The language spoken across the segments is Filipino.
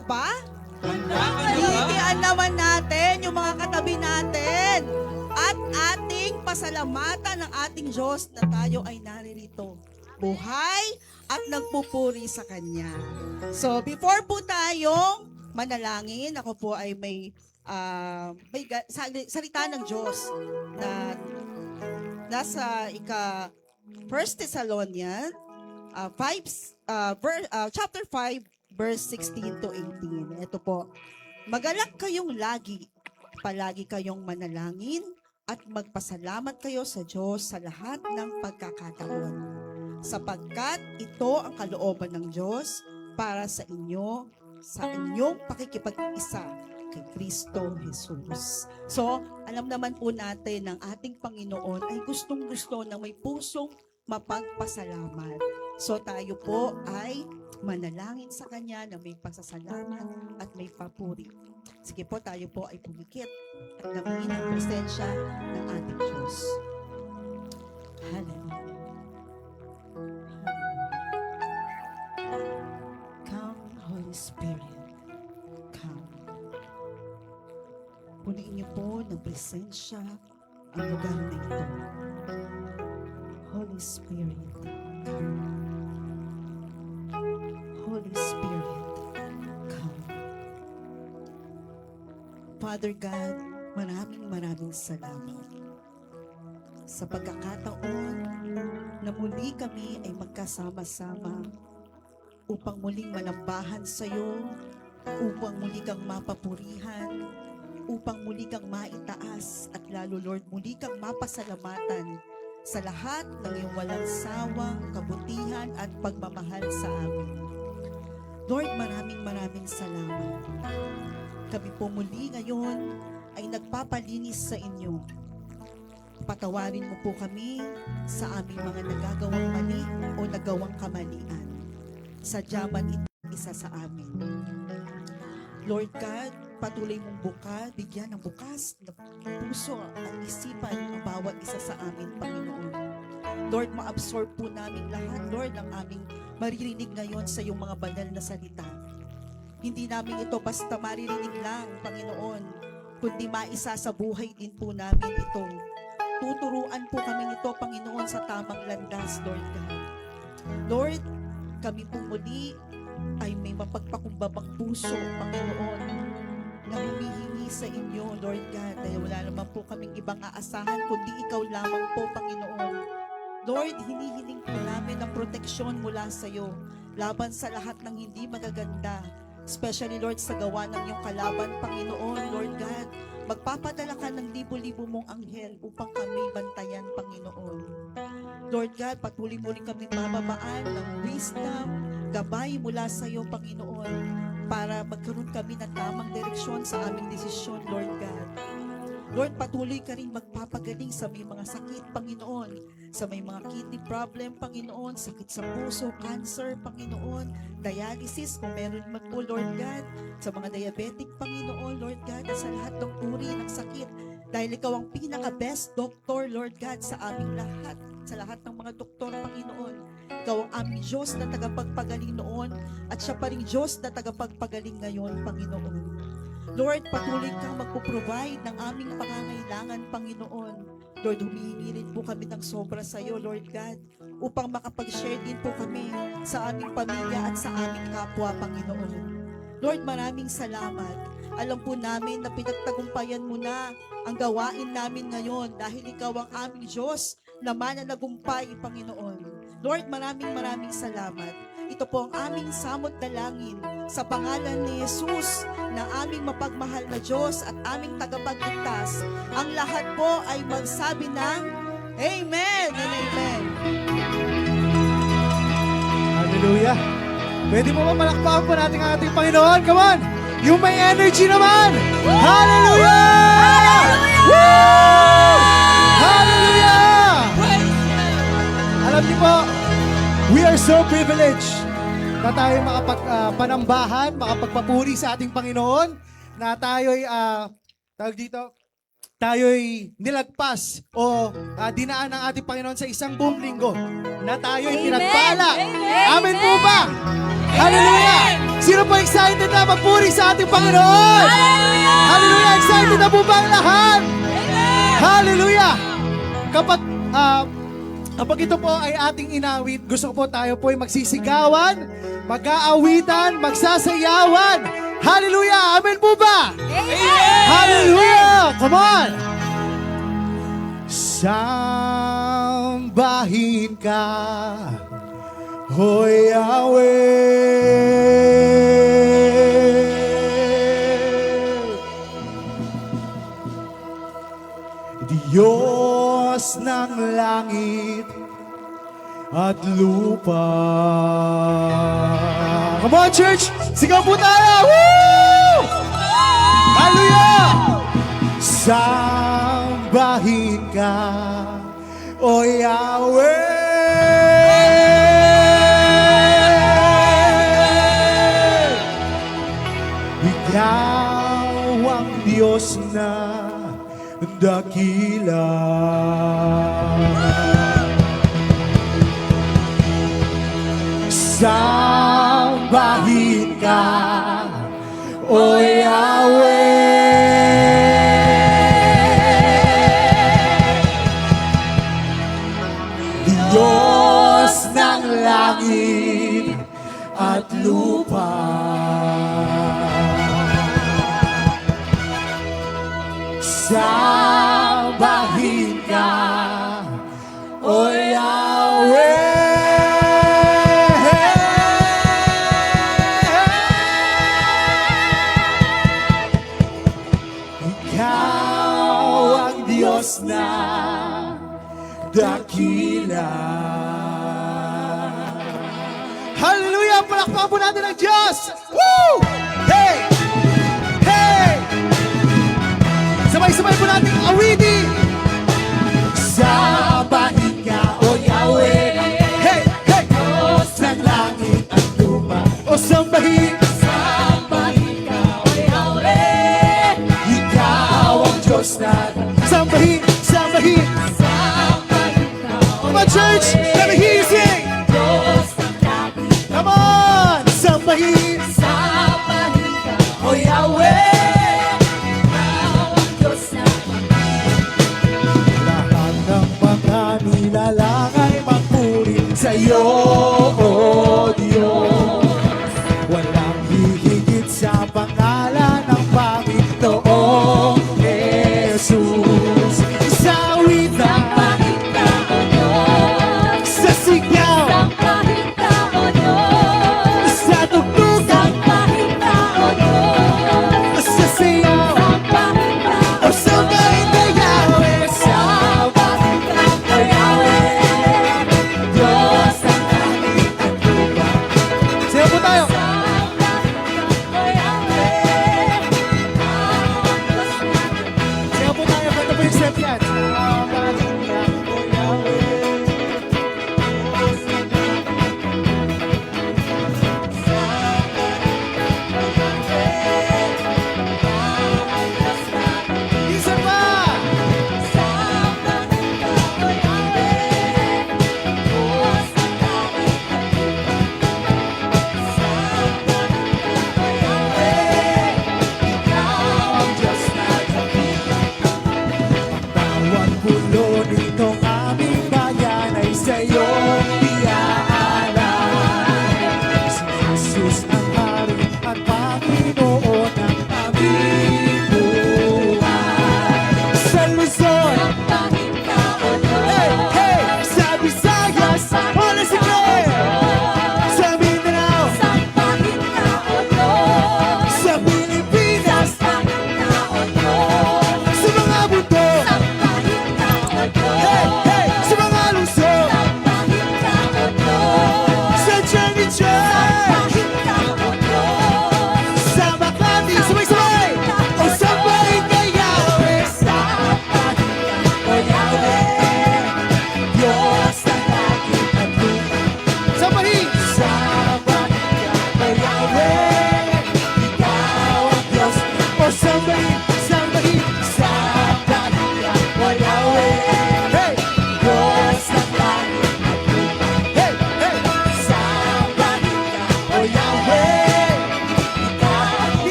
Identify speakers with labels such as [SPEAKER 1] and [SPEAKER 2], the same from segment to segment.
[SPEAKER 1] ka ba?
[SPEAKER 2] Handa ka na ba?
[SPEAKER 1] Hihitian naman natin yung mga katabi natin. At ating pasalamatan ng ating Diyos na tayo ay naririto. Buhay at nagpupuri sa Kanya. So, before po tayong manalangin, ako po ay may salita ng Diyos na nasa First Thessalonians chapter 5 verse 16 to 18. Ito po. Magalak kayong lagi, palagi kayong manalangin at magpasalamat kayo sa Diyos sa lahat ng pagkakataon. Sapagkat ito ang kalooban ng Diyos para sa inyo, sa inyong pakikipag-isa kay Kristo Jesus. So, alam naman po natin ng ating Panginoon ay gustong-gusto na may pusong mapagpasalamat. So, tayo po ay manalangin sa Kanya na may pasasalamat at may papuri. Sige po, tayo po ay pumikit at damingin ang presensya ng ating Diyos. Hallelujah. Come, Holy Spirit. Come. Punuin niyo po ng presensya ang lugar na ito. Holy Spirit, come. Holy Spirit, come. Father God, maraming salamat sa pagkakataon na muli kami ay magkasama-sama upang muling manambahan sa iyo, upang muli kang mapapurihan, upang muli kang maitaas, at lalo Lord, muli kang mapasalamatan sa lahat ng iyong walang sawang kabutihan at pagmamahal sa amin. Lord, maraming salamat. Kami po muli ngayon ay nagpapalinis sa inyo. Patawarin mo po kami sa aming mga nagagawang mali o nagawang kamalian. Sadyaman ito isa sa amin. Lord God, patuloy mong bigyan ng bukas na puso at isipan ang bawat isa sa amin, Panginoon. Lord, ma-absorb po namin lahat, Lord, ang aming maririnig ngayon sa iyong mga banal na salita. Hindi namin ito basta maririnig lang, Panginoon, kundi maisa sa buhay din po namin ito. Tuturuan po kami nito, Panginoon, sa tamang landas, Lord God. Lord, kami po muli ay may mapagpakumbabang puso, Panginoon, na humihingi sa inyo, Lord God, dahil wala naman po kaming ibang aasahan, kundi ikaw lamang po, Panginoon. Lord, hinihiling po namin ang proteksyon mula sa iyo, laban sa lahat ng hindi magaganda, especially, Lord, sa gawa ng iyong kalaban, Panginoon, Lord God. Magpapadala ka ng libo-libo mong anghel upang kami bantayan, Panginoon. Lord God, patuloy mo rin kami bababaan ng wisdom, gabay mula sa iyo, Panginoon, para magkaroon kami ng tamang direksyon sa aming desisyon, Lord God. Lord, patuloy ka rin magpapagaling sa may mga sakit, Panginoon, sa may mga kidney problem, Panginoon, sakit sa puso, cancer, Panginoon, dialysis, kung meron man po, Lord God, sa mga diabetic, Panginoon, Lord God, at sa lahat ng uri ng sakit, dahil ikaw ang pinaka-best doctor, Lord God, sa aming lahat, sa lahat ng mga doktor, Panginoon. Ikaw ang aming Diyos na tagapagpagaling noon, at siya pa rin Diyos na tagapagpagaling ngayon, Panginoon. Lord, patuloy kang magpo-provide ng aming pangangailangan, Panginoon. Lord, humihingi rin po kami ng sobra sa iyo, Lord God, upang makapag-share din po kami sa aming pamilya at sa aming kapwa, Panginoon. Lord, maraming salamat. Alam po namin na pinagtagumpayan mo na ang gawain namin ngayon dahil ikaw ang aming Diyos na mananagumpay, Panginoon. Lord, maraming salamat. Ito po ang aming samot dalangin sa pangalan ni Jesus na aming mapagmahal na Diyos at aming tagapagligtas. Ang lahat po ay magsabi ng Amen and Amen.
[SPEAKER 3] Hallelujah. Pwede mo ba malakpakan po natin ang ating Panginoon? Come on! Yung may energy naman! Hallelujah! Hallelujah! Hallelujah! Alam niyo po, we are so privileged na tayo makapagpanambahan, makapagpapuri sa ating Panginoon, na tayo'y, tayo'y nilagpas o dinaan ng ating Panginoon sa isang buong linggo, na tayo'y pinagpala. Amen po ba? Hallelujah! Sino po excited na magpuri sa ating Panginoon? Hallelujah! Excited na po ba ang lahat? Hallelujah! Kapag ito po ay ating inawit, gusto ko po tayo po ay magsisigawan, mag-aawitan, magsasayawan. Hallelujah! Amen po ba? Hallelujah! Come on! Sambahin ka, O Yahweh, Diyos ng langit at lupa. Come on, church! Sigaw po tayo! Woo! Hallelujah! Sambahin ka, O Yahweh. Ikaw ang Diyos na dakila. Sambahin ka, O Yahweh, Diyos ng langit at lupa. Sambahin ka, O Yahweh. Ikaw ang Diyos na dakila. Hallelujah! Palakpakan po natin ang Diyos! Woo! Hey! Hey! Sabay-sabay po natin awitin! Sambahin ka, O Yahweh! Hey! Hey! Diyos ng langit at lupa. O sambahin! Sambahin ka, O Yahweh! Ikaw ang Diyos na sambahin! Sambahin! Sambahin ka, O Yahweh! Come on, church! Let me hear you sing! Diyos ng langit. Come on! Sambahin! Sambahin ka, O Yahweh! Nilalang ay magpuri sa iyo, O Diyos. Walang hihigit sa pangalan ng Panginoong Jesus. Sa awitan, sa sigaw, sa tugtugan, sa sayaw, o sambahin ka, Yahweh. Sambahin ka, O Yahweh, Diyos ng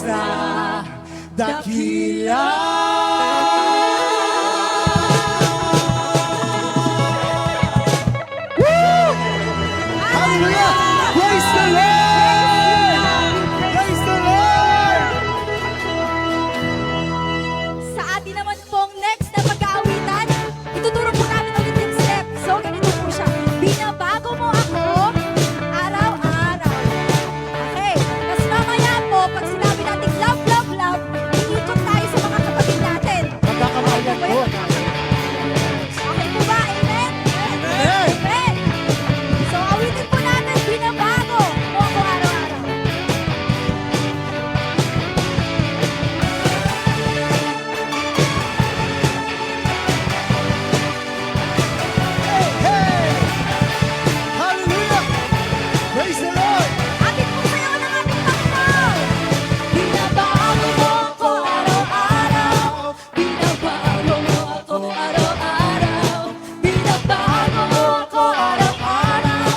[SPEAKER 3] na dakila. Woo! Hallelujah! Praise the Lord! Praise the Lord!
[SPEAKER 2] Sa atin naman pong next na pag-aawitan, ituturo po namin ulit yung step. So, ganito po siya. Binabago mo ako araw-araw. Okay. Tapos mamaya po, pag sinabi natin love, love, love, iikot tayo sa mga kapatid natin.
[SPEAKER 3] Magkakamayan po.
[SPEAKER 2] Okay po ba? Amen?
[SPEAKER 3] Amen!
[SPEAKER 2] Amen! So, awitin po natin, binabago mo ako araw-araw.
[SPEAKER 3] Hey! Hallelujah! Praise the Lord!
[SPEAKER 2] Atin po sayo ng ating Panginoon. Binabago mo ako araw-araw. Binabago mo ako araw-araw. Binabago mo ako araw-araw.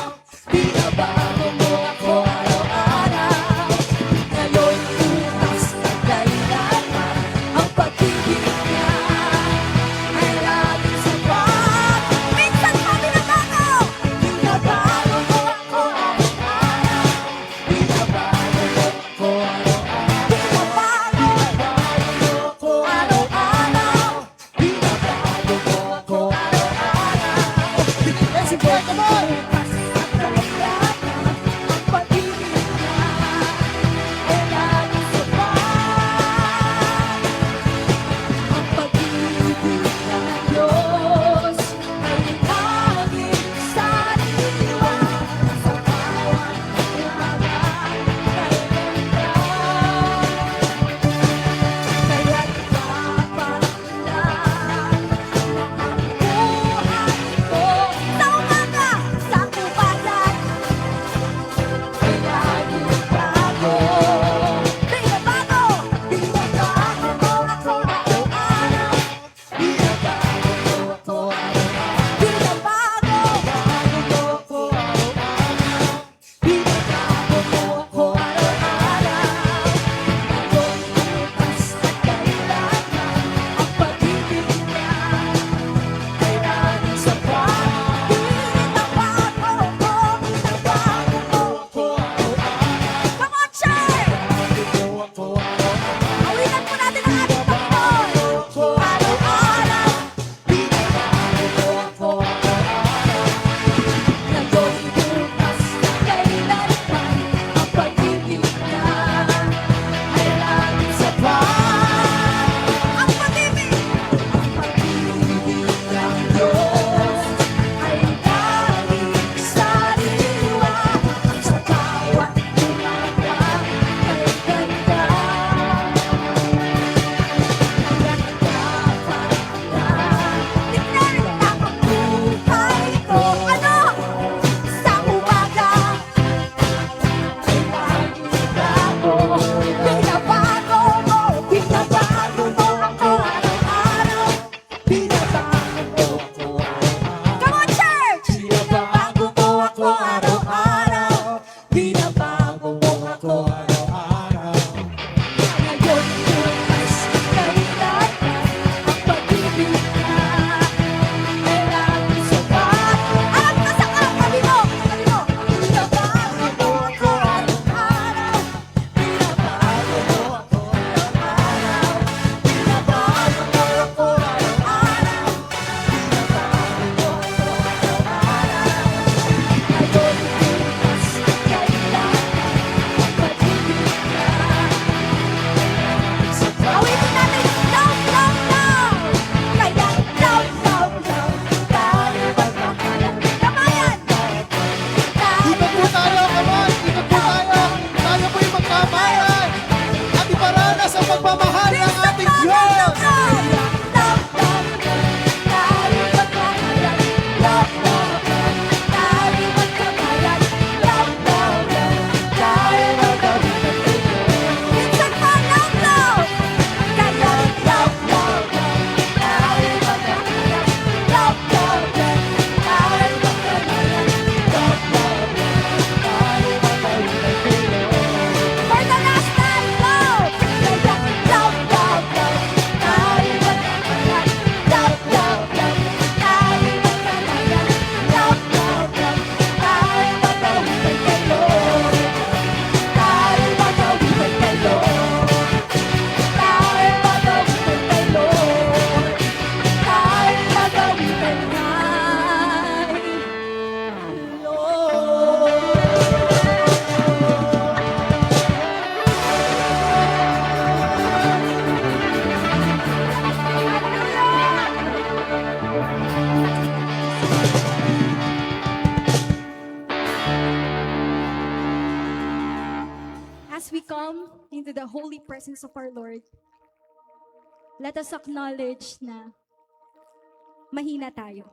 [SPEAKER 2] Binabago mo ako araw-araw. Ngayon bukas na kailanman ang pag-ibig niya ay laging sapat. Minsan pa binabago. Binabago mo ako araw-araw. Binabago mo ako araw-araw. Binabago mo ako araw-araw. Binabago mo ako araw-araw.
[SPEAKER 3] Let's go, come on!
[SPEAKER 2] Bukas na kailanman ang pag-ibig niya ay laging sapat. Ang pag-ibig ng Diyos ay laging sariwa sa bawat umaga kay ganda. Kaya't dapat na ang buhay ko sa umaga, sa umaga ay laging bago. Binabago, binabago mo ako araw-araw. Binabago mo ako araw-araw. Binabago, bago mo ako araw-araw. Binabago mo ako araw-araw. Ngayon bukas na kailanman ang pag-ibig niya ay laging sapat. Binabago mo, binabago mo ako araw-araw. Come on, church! Awitan po natin ang ating Panginoon. Araw-araw. Binabago mo ako araw-araw. Ngayon bukas na kailanman ang pag-ibig niya ay laging sapat. Ang pag-ibig ng Diyos ay laging sariwa sa bawat umaga kay ganda. Kaya't dapat na tignan ang buhay ko. Ano? Sa umaga ay laging bago. Binabago mo, binabago mo ako araw-araw. Binabago mo ako araw-araw. Come on, church! Binabago mo ako araw-araw. Binabago mo ako
[SPEAKER 3] Araw-araw.
[SPEAKER 2] ngayon bukas kailanman ang pag-ibig niya ay laging sapat. Alam na sa katabi mo, katabi mo. Binabago mo ako araw-araw. Binabago mo ako araw-araw. Binabago mo ako araw-araw. Binabago mo ako araw-araw. Ngayon As we come into the holy presence of our Lord, let us acknowledge na mahina tayo.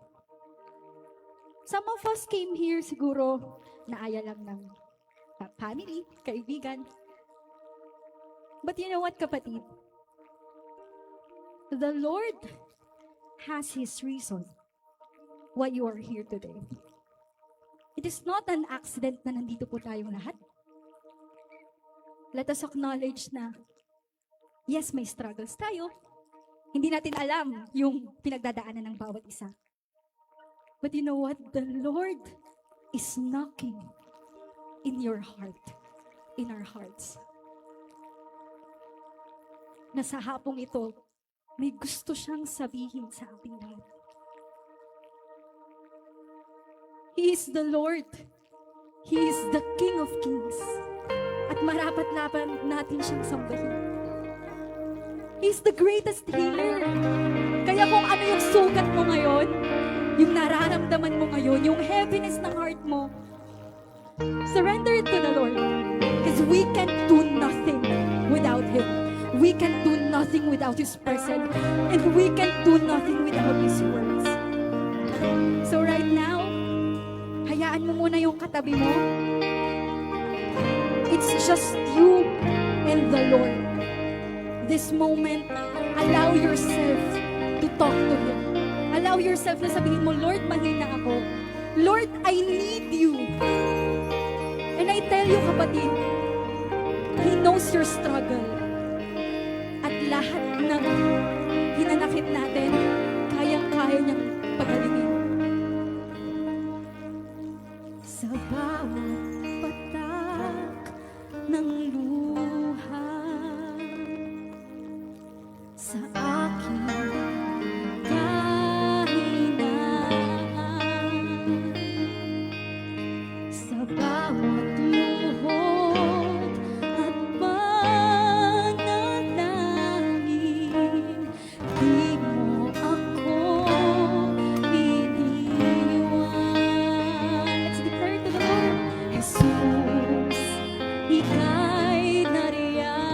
[SPEAKER 2] Some of us came here siguro naaya lang ng family, kaibigan. But you know what, kapatid? The Lord has His reason why you are here today. It is not an accident na nandito po tayong lahat. Let us acknowledge na, yes, may struggles tayo. Hindi natin alam yung pinagdadaanan ng bawat isa. But you know what? The Lord is knocking in your heart, in our hearts. Na sa hapong ito, may gusto siyang sabihin sa ating lahat. He is the Lord. He is the King of Kings. At marapat-lapat natin siyang sambahin. He is the greatest healer. Kaya kung ano yung sugat mo ngayon, yung nararamdaman mo ngayon, yung heaviness ng heart mo, surrender it to the Lord. Because we can do nothing without Him. We can do nothing without His presence. And we can do nothing without His words. So right now, hayaan mo muna yung katabi mo. It's just you and the Lord. This moment, allow yourself to talk to Him. Allow yourself na sabihin mo, Lord, mahina ako. Lord, I need you. And I tell you, kapatid, He knows your struggle. At lahat ng hinanakit natin, kayang-kaya niyang pagalingin. Sa bawat patak ng luha, sa aking kahinaan, sa bawat luhod at panalangin, di mo ako iniwan. Let's declare to the Lord, Jesus, ika'y nariyan.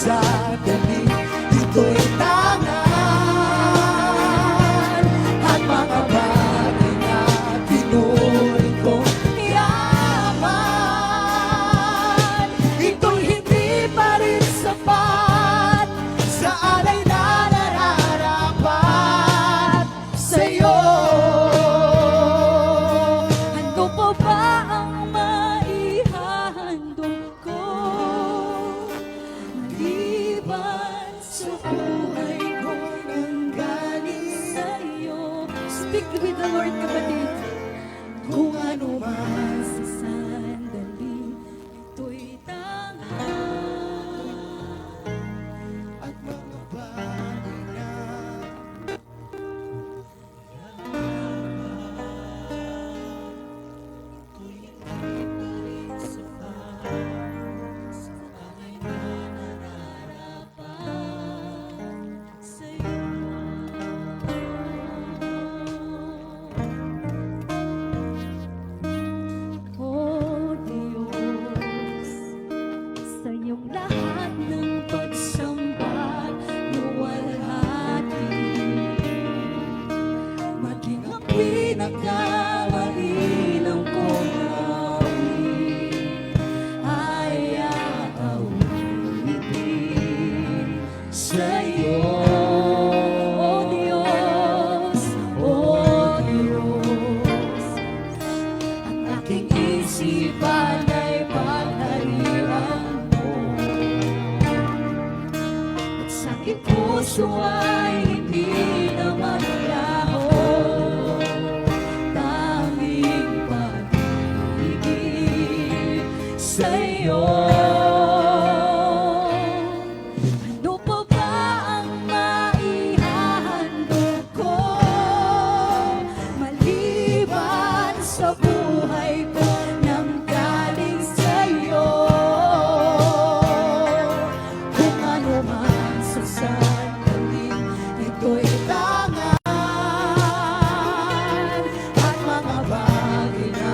[SPEAKER 3] sandaling ito'y tangan at mga bagay na pinuri kong yaman. Ito'y hindi pa rin sapat sa alay na nararapat sa'yo.
[SPEAKER 2] Ano pa ba ang maihahandog ko? Maliban sa buhay ko nang galing sa'yo. Speak with the Lord, kapatid. Kung ano man sa sandali, ito'y tangan.
[SPEAKER 3] At mga bagay na
[SPEAKER 2] Oh Diyos, sa iyong lahat ng pagsamba luwalhati, maging ang pinakamainam kong awit ay aawitin sa'yo. Oh Diyos, oh Diyos, ang aking isipan ay pagharian mo, at sa aking puso ay hindi na maglaho. Tanging pag-ibig sa'yo. Ano pa ba ang maihahandog ko? Maliban sa buhay ko nang galing sa'yo. Kung ano man sa sandaling ito'y tangan at mga bagay na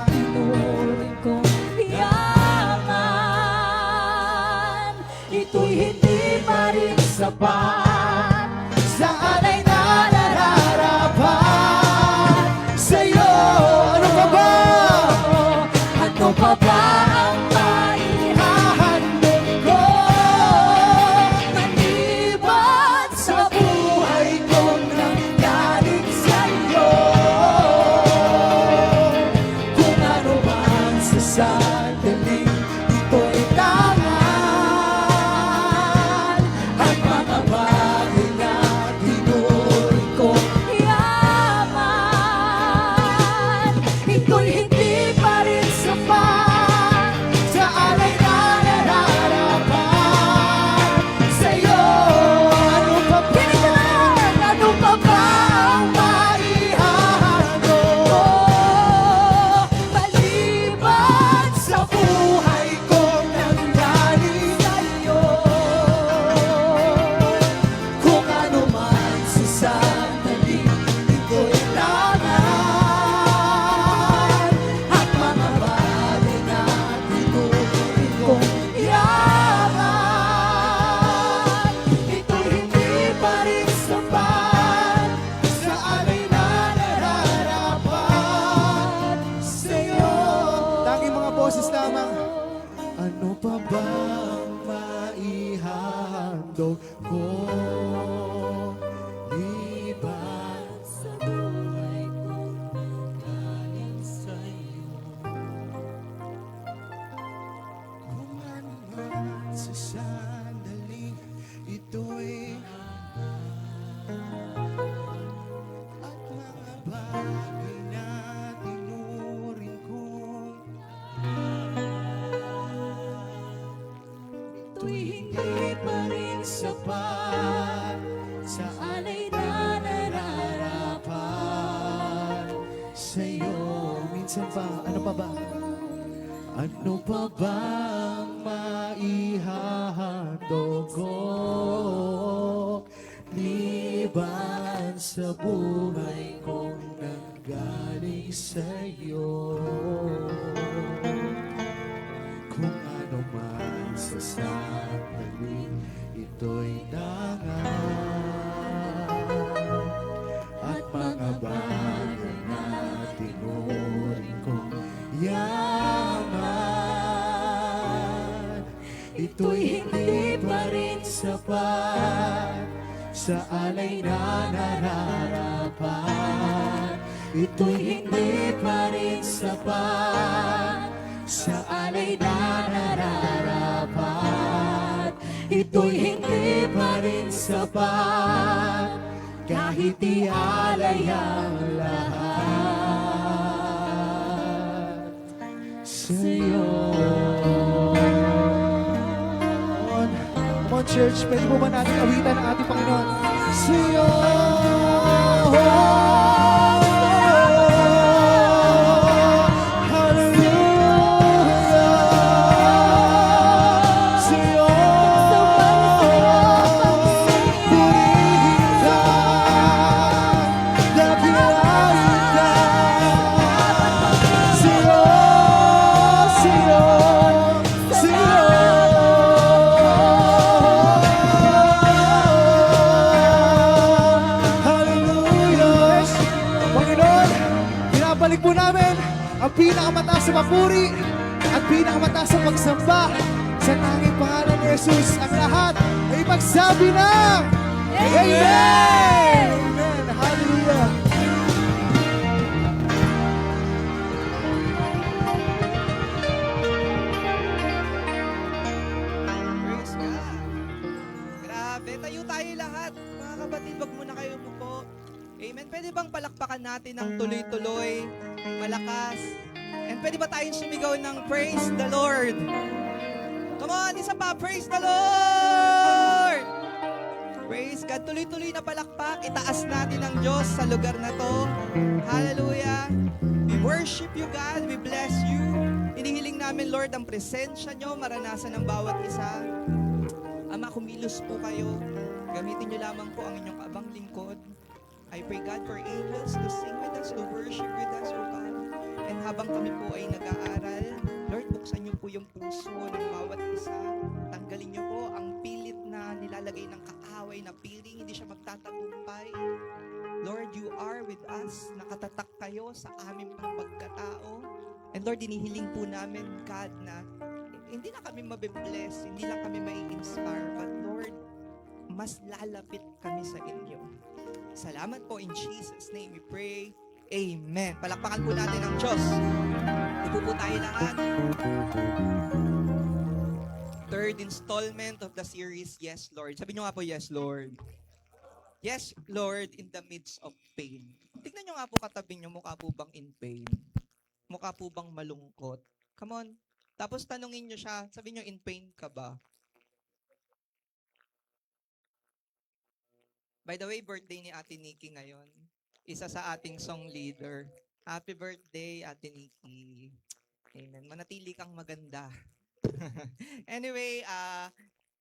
[SPEAKER 2] pinuri kong yaman, ito'y hindi pa rin sapat
[SPEAKER 3] sa alay na nararapat sa'yo. Ano pa ba?
[SPEAKER 2] Ano pa ba ang maihahandog ko? Maliban sa buhay ko nang galing sa'yo.
[SPEAKER 3] Kung ano man sa sandaling ito'y tangan at mga bagay na tinuri kong
[SPEAKER 2] Yaman, ito'y hindi pa rin sapat
[SPEAKER 3] sa alay na nararapat sa'yo. Ano pa ba?
[SPEAKER 2] Ano pa ba ang
[SPEAKER 3] Maihahandog
[SPEAKER 2] ko? Maliban sa
[SPEAKER 3] buhay ko nang galing sa'yo. Kung ano man sa sandaling ito'y tangan at mga bagay na tinuri kong yaman, ito'y hindi pa rin sapat sa alay na nararapat sa'yo. Tanging mga boses lamang. Ano pa ba ang maihahandog ko? Liban
[SPEAKER 2] sa buhay ko galing sa'yo.
[SPEAKER 3] kung ano man sa sandaling ito'y at mga bagay na tinuring kong
[SPEAKER 2] Ito'y hindi pa rin
[SPEAKER 3] sapat sa
[SPEAKER 2] alay na
[SPEAKER 3] nararapat sa'yo. Minsan pa, ano pa ba? Ano pa ba ang maihahandog ko? Liban sa buhay kong nanggaling sa'yo. Kung ano man sa sandali, ito'y dangal. At mga bagay na tinuring kong yaman, ito'y hindi pa rin sapat sa alay na nararapat. Ito'y hindi pa rin sapat sa alay na nararapat. Ito'y hindi pa rin sapat kahit ialay ang lahat sa'yo. Come on, church, pwede mo ba natin awitan ang ating Panginoon? Sa'yo! Balik po namin ang pinakamataas sa papuri at pinakamataas sa pagsamba sa tanging pangalan ni Jesus. Ang lahat ay magsabi ng Amen! Amen! Hallelujah!
[SPEAKER 4] Praise God. Grabe, tayo tayo lahat. Mga kapatid, wag muna kayo umupo. Amen. Pwede bang palakpakan natin ng tuloy-tuloy, malakas? And pwede ba tayong sumigaw ng praise the Lord? Come on, isa pa, praise the Lord! Praise God. Tuloy-tuloy na palakpak. Itaas natin ang Diyos sa lugar na to. Hallelujah. We worship you, God. We bless you. Inihiling namin, Lord, ang presensya nyo, maranasan ng bawat isa. Ama, kumilos po kayo. Gamitin nyo lamang po ang inyong kaabang lingkod. I pray, God, for angels to sing with us, to worship with us, O God. And habang kami po ay nag-aaral, Lord, buksan niyo po yung puso ng bawat isa. Tanggalin niyo po ang pilit na nilalagay ng kaaway na piling, hindi siya magtatagumpay. Lord, you are with us. Nakatatak kayo sa aming pagkatao. And Lord, dinihiling po namin, God, na hindi na kami mabibless, hindi lang kami mai-inspire, but Lord, mas lalapit kami sa inyo. Salamat po, in Jesus' name we pray. Amen. Palakpakan po natin ang Diyos. Upo po tayo lahat. Third installment of the series, Yes, Lord. Sabi nyo nga po, Yes, Lord. Yes, Lord, in the midst of pain. Tignan nyo nga po katabi nyo, mukha po bang in pain? Mukha po bang malungkot? Come on. Tapos tanungin nyo siya, sabi nyo, in pain ka ba? By the way, birthday ni Ate Nikki ngayon. Isa sa ating song leader. Happy birthday, Ate Nikki. Amen. Manatili kang maganda. Anyway,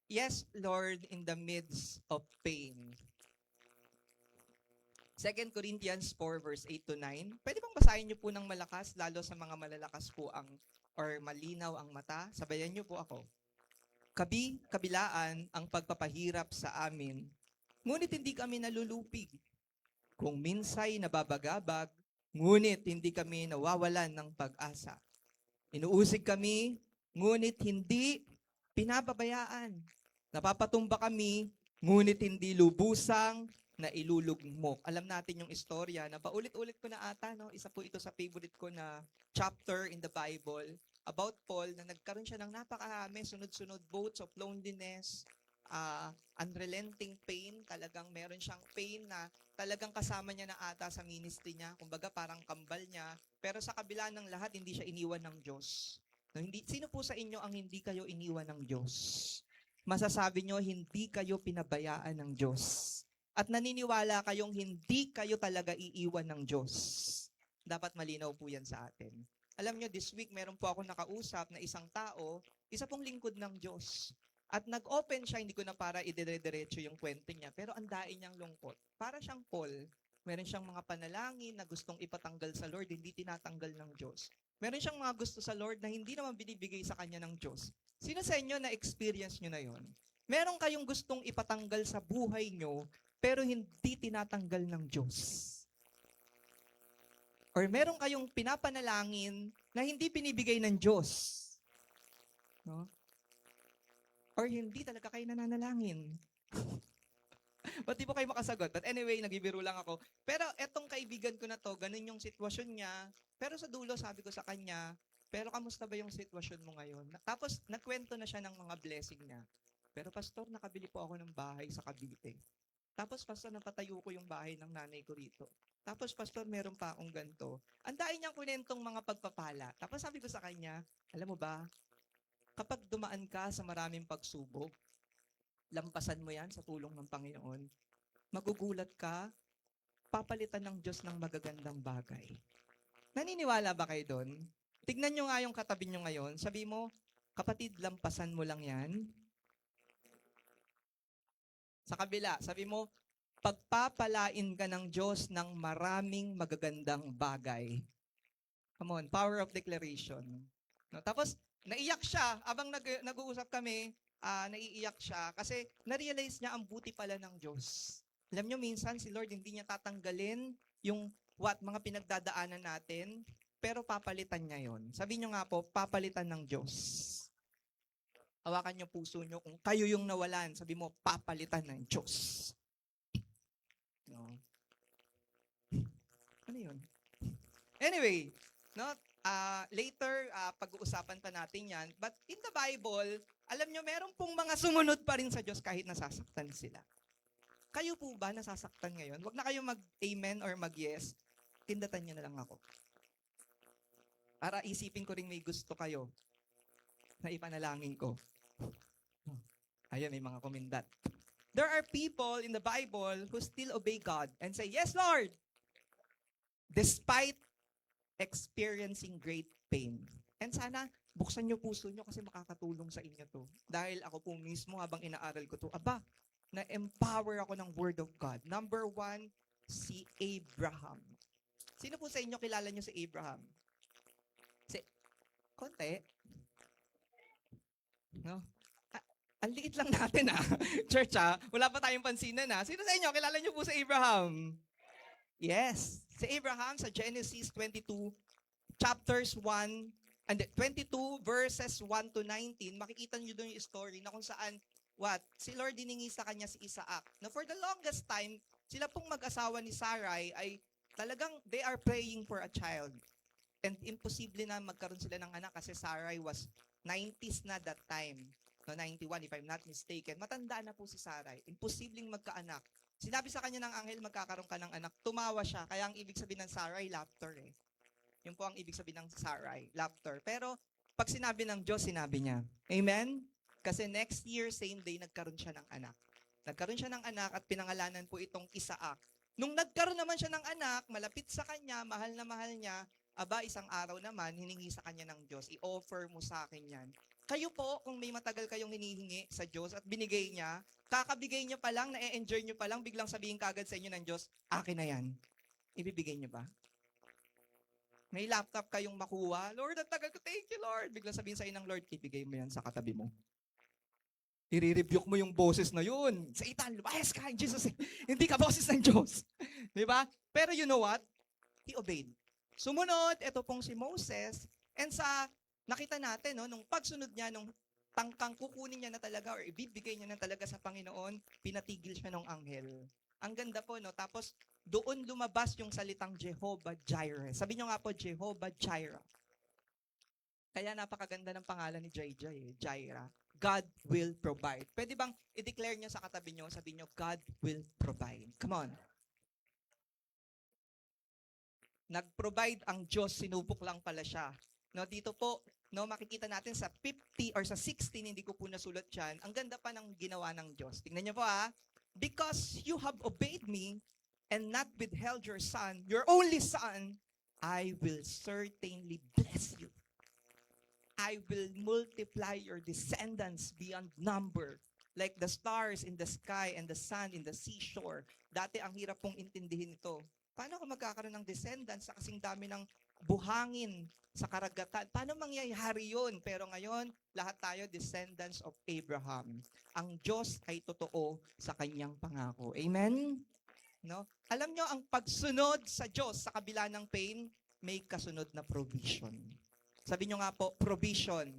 [SPEAKER 4] yes, Lord, in the midst of pain. 2 Corinthians 4 verse 8 to 9. Pwede bang basahin niyo po ng malakas, lalo sa mga malalakas po ang, or malinaw ang mata? Sabayan niyo po ako. Kabilaan ang pagpapahirap sa amin, ngunit hindi kami nalulupig. Kung minsay nababagabag, ngunit hindi kami nawawalan ng pag-asa. Inuusig kami, ngunit hindi pinababayaan. Napapatumba kami, ngunit hindi lubusang na ilulugmok. Alam natin yung istorya na paulit-ulit ko na ata, no? Isa po ito sa favorite ko na chapter in the Bible about Paul na nagkaroon siya ng napakarami, sunod-sunod bouts of loneliness, unrelenting pain. Talagang meron siyang pain na talagang kasama niya na ata sa ministry niya. Kumbaga parang kambal niya. Pero sa kabila ng lahat, hindi siya iniwan ng Diyos. No, sino po sa inyo ang hindi kayo iniwan ng Diyos? Masasabi nyo, hindi kayo pinabayaan ng Diyos. At naniniwala kayong hindi kayo talaga iiwan ng Diyos. Dapat malinaw po yan sa atin. Alam nyo, this week meron po ako nakausap na isang tao, isa pong lingkod ng Diyos. At nag-open siya, hindi ko na para idire-diretso yung kwento niya, pero ang dain niyang lungkot. Para siyang Paul, meron siyang mga panalangin na gustong ipatanggal sa Lord, hindi tinatanggal ng Diyos. Meron siyang mga gusto sa Lord na hindi naman binibigay sa kanya ng Diyos. Sino sa inyo na experience nyo na yon? Meron kayong gustong ipatanggal sa buhay nyo, pero hindi tinatanggal ng Diyos. Or meron kayong pinapanalangin na hindi binibigay ng Diyos. No? Or hindi talaga kayo nananalangin. Ba't di po kayo makasagot? But anyway, nagbibiro lang ako. Pero etong kaibigan ko na to, ganun yung sitwasyon niya. Pero sa dulo, sabi ko sa kanya, pero kamusta ba yung sitwasyon mo ngayon? Tapos, nagkwento na siya ng mga blessing niya. Pero pastor, nakabili po ako ng bahay sa Cavite. Tapos, pastor, napatayo ko yung bahay ng nanay ko rito. Tapos, pastor, meron pa akong ganito. Ang dahil niyang kunentong mga pagpapala. Tapos, sabi ko sa kanya, alam mo ba, kapag dumaan ka sa maraming pagsubok, lampasan mo yan sa tulong ng Panginoon, magugulat ka, papalitan ng Diyos ng magagandang bagay. Naniniwala ba kayo doon? Tignan nyo nga yung katabi nyo ngayon. Sabi mo, kapatid, lampasan mo lang yan. Sa kabila, sabi mo, pagpapalain ka ng Diyos ng maraming magagandang bagay. Come on, power of declaration. No, tapos, naiyak siya. Abang nag-uusap kami, naiiyak siya kasi na-realize niya ang buti pala ng Diyos. Alam nyo, minsan si Lord hindi niya tatanggalin yung mga pinagdadaanan natin, pero papalitan niya yon. Sabi nyo nga po, papalitan ng Diyos. Hawakan niyo puso niyo kung kayo yung nawalan. Sabi mo, papalitan ng Diyos. No? Ano yun? Anyway, no? Later, pag-uusapan pa natin yan. But in the Bible, alam nyo, meron pong mga sumunod pa rin sa Diyos kahit nasasaktan sila. Kayo po ba nasasaktan ngayon? Huwag na kayo mag-amen or mag-yes. Tindatan nyo na lang ako. Para isipin ko rin may gusto kayo na ipanalangin ko. Ayun, may mga kumindat. There are people in the Bible who still obey God and say, yes, Lord! Despite experiencing great pain. And sana, buksan nyo puso nyo kasi makakatulong sa inyo to. Dahil ako po mismo habang inaaral ko to, na-empower ako ng Word of God. Number 1, si Abraham. Sino po sa inyo kilala nyo si Abraham? Konti. No? Ang liit lang natin Church wala pa tayong pansinan Sino sa inyo, kilala nyo po si Abraham? Yes. Si Abraham sa Genesis 22, chapters 1, and 22 verses 1 to 19, makikita nyo doon yung story na kung saan, si Lord diningi sa kanya si Isaac. Now for the longest time, sila pong mag-asawa ni Sarai ay talagang they are praying for a child. And imposible na magkaroon sila ng anak kasi Sarai was 90s na that time. No, 91 if I'm not mistaken. Matanda na po si Sarai. Imposibleng magkaanak. Sinabi sa kanya ng anghel, magkakaroon ka ng anak. Tumawa siya. Kaya ang ibig sabihin ng Sarai, laughter Yun po ang ibig sabihin ng Sarai, laughter. Pero pag sinabi ng Diyos, sinabi niya. Amen? Kasi next year, same day, nagkaroon siya ng anak. Nagkaroon siya ng anak at pinangalanan po itong Isaac. Nung nagkaroon naman siya ng anak, malapit sa kanya, mahal na mahal niya, isang araw naman, hiningi sa kanya ng Diyos, i-offer mo sa akin yan. Kayo po, kung may matagal kayong hinihingi sa Diyos at binigay niya, kakabigay niya pa lang, na-enjoy niyo pa lang, biglang sabihin kagad sa inyo ng Diyos, akin na yan. Ibibigay niyo ba? May laptop kayong makuha, Lord, ang tagal ko, thank you, Lord. Biglang sabihin sa inyo ng Lord, ibigay mo yan sa katabi mo. I-rebuke mo yung boses na yun. Satan, lumayas ka in Jesus' name. Hindi ka boses ng Diyos. Di ba? Pero you know what? He obeyed. Sumunod, ito pong si Moses, and nakita natin, nung pagsunod niya, nung tangkang kukunin niya na talaga or ibibigay niya na talaga sa Panginoon, pinatigil siya ng anghel. Ang ganda po, tapos doon lumabas yung salitang Jehovah Jireh. Sabi niyo nga po, Jehovah Jireh. Kaya napakaganda ng pangalan ni JJ, Jireh. God will provide. Pwede bang i-declare niyo sa katabi niyo, sabi niyo, God will provide. Come on. Nag-provide ang Diyos, sinubok lang pala siya. Dito po, makikita natin sa 50 or sa 16, hindi ko po nasulat dyan, ang ganda pa ng ginawa ng Diyos. Tingnan niyo po because you have obeyed me and not withheld your son, your only son, I will certainly bless you. I will multiply your descendants beyond number, like the stars in the sky and the sun in the seashore. Dati ang hirap pong intindihin ito. Paano ako magkakaroon ng descendants sa kasing dami ng buhangin sa karagatan. Paano mangyayari yun? Pero ngayon, lahat tayo descendants of Abraham. Ang Diyos ay totoo sa kanyang pangako. Amen? No? Alam nyo, ang pagsunod sa Diyos sa kabila ng pain, may kasunod na provision. Sabi nyo nga po, provision.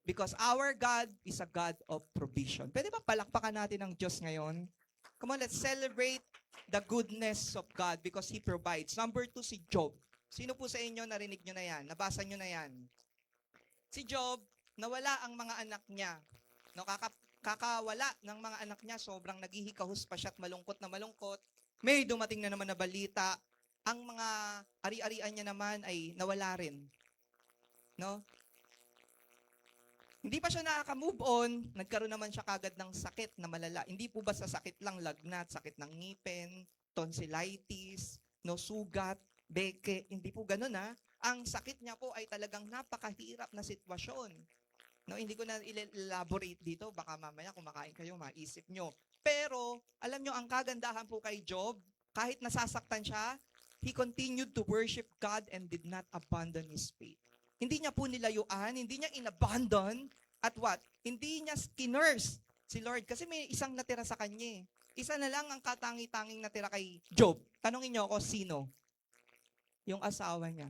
[SPEAKER 4] Because our God is a God of provision. Pwede ba palakpakan natin ang Diyos ngayon? Come on, let's celebrate the goodness of God because He provides. Number 2, si Job. Sino po sa inyo narinig nyo na yan? Nabasa nyo na yan? Si Job, nawala ang mga anak niya. No, kakawala ng mga anak niya, sobrang naghihikahus pa siya at malungkot na malungkot. May dumating na naman na balita. Ang mga ari-arian niya naman ay nawala rin. No? Hindi pa siya nakaka-move on, nagkaroon naman siya kagad ng sakit na malala. Hindi po basta sakit lang, lagnat, sakit ng ngipin, tonsillitis, no, sugat, beke, hindi po ganun ha. Ang sakit niya po ay talagang napakahirap na sitwasyon. No, hindi ko na elaborate dito, baka mamaya kumakain kayo, maisip nyo. Pero, alam nyo, ang kagandahan po kay Job, kahit nasasaktan siya, he continued to worship God and did not abandon his faith. Hindi niya po nilayuan, hindi niya inabandon, at what? Hindi niya kinurse si Lord kasi may isang natira sa kanya. Isa na lang ang katangi-tanging natira kay Job. Tanungin niyo ako, sino? Yung asawa niya.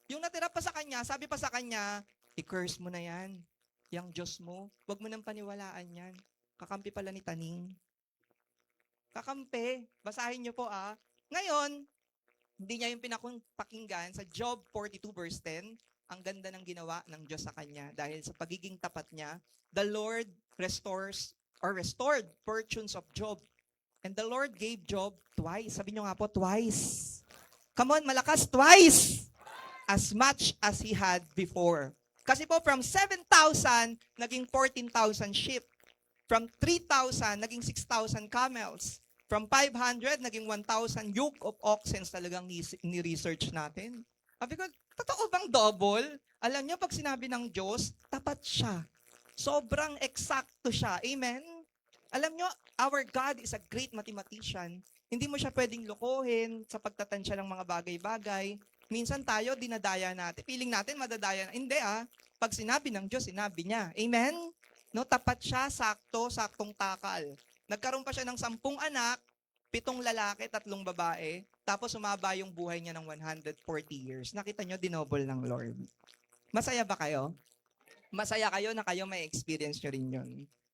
[SPEAKER 4] Yung natira pa sa kanya, sabi pa sa kanya, i-curse mo na yan. Yang Diyos mo, huwag mo nang paniwalaan yan. Kakampi pala ni Taning. Kakampi. Basahin niyo po Ngayon, hindi niya yung pinakinggan sa Job 42 verse 10, ang ganda ng ginawa ng Diyos sa kanya dahil sa pagiging tapat niya, the Lord restored fortunes of Job. And the Lord gave Job twice. Sabi niyo nga po, twice. Come on, malakas, twice. As much as he had before. Kasi po from 7,000, naging 14,000 sheep. From 3,000, naging 6,000 camels. From 500, naging 1,000 yoke of oxen talagang ni-research natin. Sabi ko, totoo bang double? Alam niyo, pag sinabi ng Diyos, tapat siya. Sobrang eksakto siya. Amen? Alam niyo, our God is a great mathematician. Hindi mo siya pwedeng lokohin sa pagtatansya ng mga bagay-bagay. Minsan tayo, dinadaya natin. Feeling natin, madadaya na. Hindi Pag sinabi ng Diyos, sinabi niya. Amen? No, tapat siya, sakto, saktong takal. Nagkaroon pa siya ng 10 anak, 7 lalaki, 3 babae, tapos umaba yung buhay niya ng 140 years. Nakita nyo, dinoble ng Lord. Masaya ba kayo? Masaya kayo na kayo may experience nyo rin yun.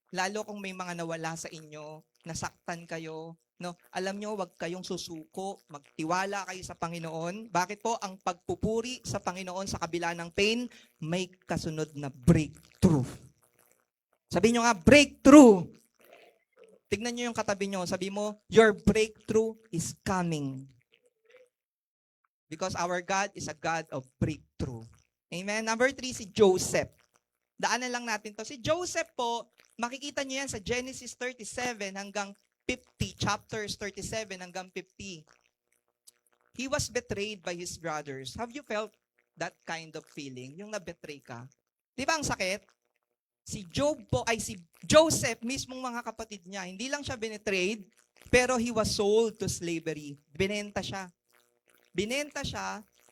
[SPEAKER 4] Lalo kung may mga nawala sa inyo, nasaktan kayo, no? Alam nyo, wag kayong susuko, magtiwala kayo sa Panginoon. Bakit po? Ang pagpupuri sa Panginoon sa kabila ng pain, may kasunod na breakthrough. Sabi nyo nga, breakthrough! Tignan nyo yung katabi nyo. Sabi mo, your breakthrough is coming. Because our God is a God of breakthrough. Amen? Number 3, si Joseph. Daanan lang natin to. Si Joseph po, makikita nyo yan sa Genesis 37 hanggang 50. Chapters 37 hanggang 50. He was betrayed by his brothers. Have you felt that kind of feeling? Yung na-betray ka? Di ba ang sakit? Si Joseph, mismong mga kapatid niya, hindi lang siya betrayed, pero he was sold to slavery. Binenta siya.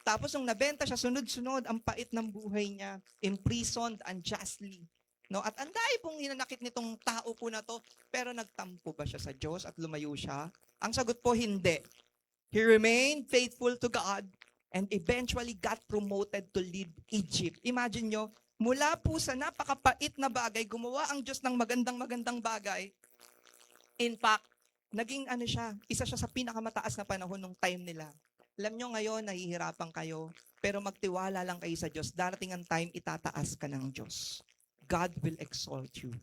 [SPEAKER 4] Tapos nung nabenta siya, sunod-sunod, ang pait ng buhay niya, imprisoned unjustly. No? At ang dahil pong hinanakit nitong tao po na to, pero nagtampo ba siya sa Diyos at lumayo siya? Ang sagot po, hindi. He remained faithful to God and eventually got promoted to lead Egypt. Imagine nyo, mula po sa napakapait na bagay, gumawa ang Diyos ng magandang bagay. In fact, naging isa siya sa pinakamataas na panahon ng time nila. Alam nyo ngayon, nahihirapan kayo, pero magtiwala lang kayo sa Diyos. Darating ang time, itataas ka ng Diyos. God will exalt you.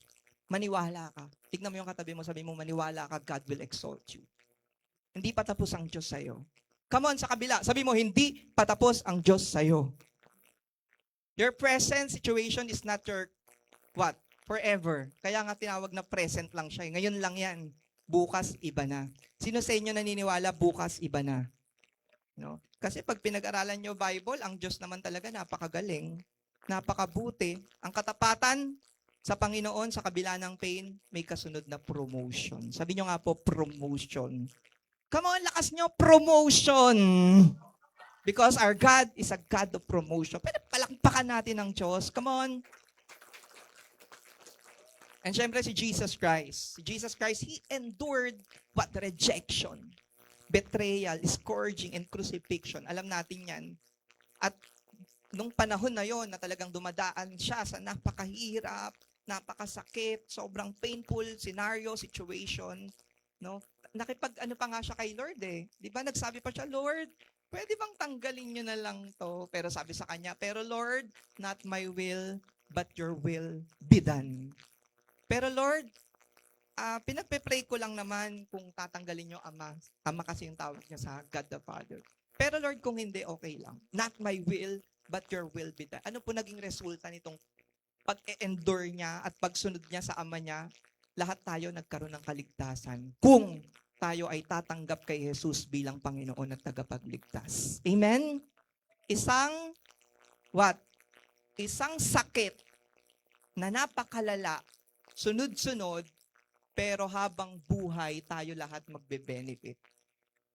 [SPEAKER 4] Maniwala ka. Tignan mo yung katabi mo, sabi mo, maniwala ka, God will exalt you. Hindi patapos ang Diyos sa'yo. Come on, sa kabila. Sabi mo, hindi patapos ang Diyos sa'yo. Your present situation is not your, forever. Kaya nga tinawag na present lang siya. Ngayon lang yan. Bukas, iba na. Sino sa inyo naniniwala, bukas, iba na? No? Kasi pag pinag-aralan nyo Bible, ang Diyos naman talaga napakagaling, napakabuti. Ang katapatan sa Panginoon, sa kabila ng pain, may kasunod na promotion. Sabi nyo nga po, promotion. Come on, lakas nyo, promotion! Because our God is a God of promotion. Pero palakpakan natin ang Diyos. Come on. And syempre si Jesus Christ. Si Jesus Christ, He endured what? Rejection, betrayal, scourging, and crucifixion. Alam natin yan. At nung panahon na yon na talagang dumadaan siya sa napakahirap, napakasakit, sobrang painful scenario, situation, no? Ano pa nga siya kay Lord eh. 'Di ba nagsabi pa siya, Lord, pwede bang tanggalin niyo na lang 'to? Pero sabi sa kanya, pero Lord, not my will, but your will be done. Pero Lord, pinagpe-pray ko lang naman kung tatanggalin niyo Ama. Ama kasi yung tawag niya sa God the Father. Pero Lord, kung hindi, okay lang. Not my will, but your will be done. Ano po naging resulta nitong pag-endure niya at pagsunod niya sa Ama niya? Lahat tayo nagkaroon ng kaligtasan kung tayo ay tatanggap kay Jesus bilang Panginoon at tagapagligtas. Amen? Isang sakit na napakalala, sunod-sunod, pero habang buhay, tayo lahat magbe-benefit.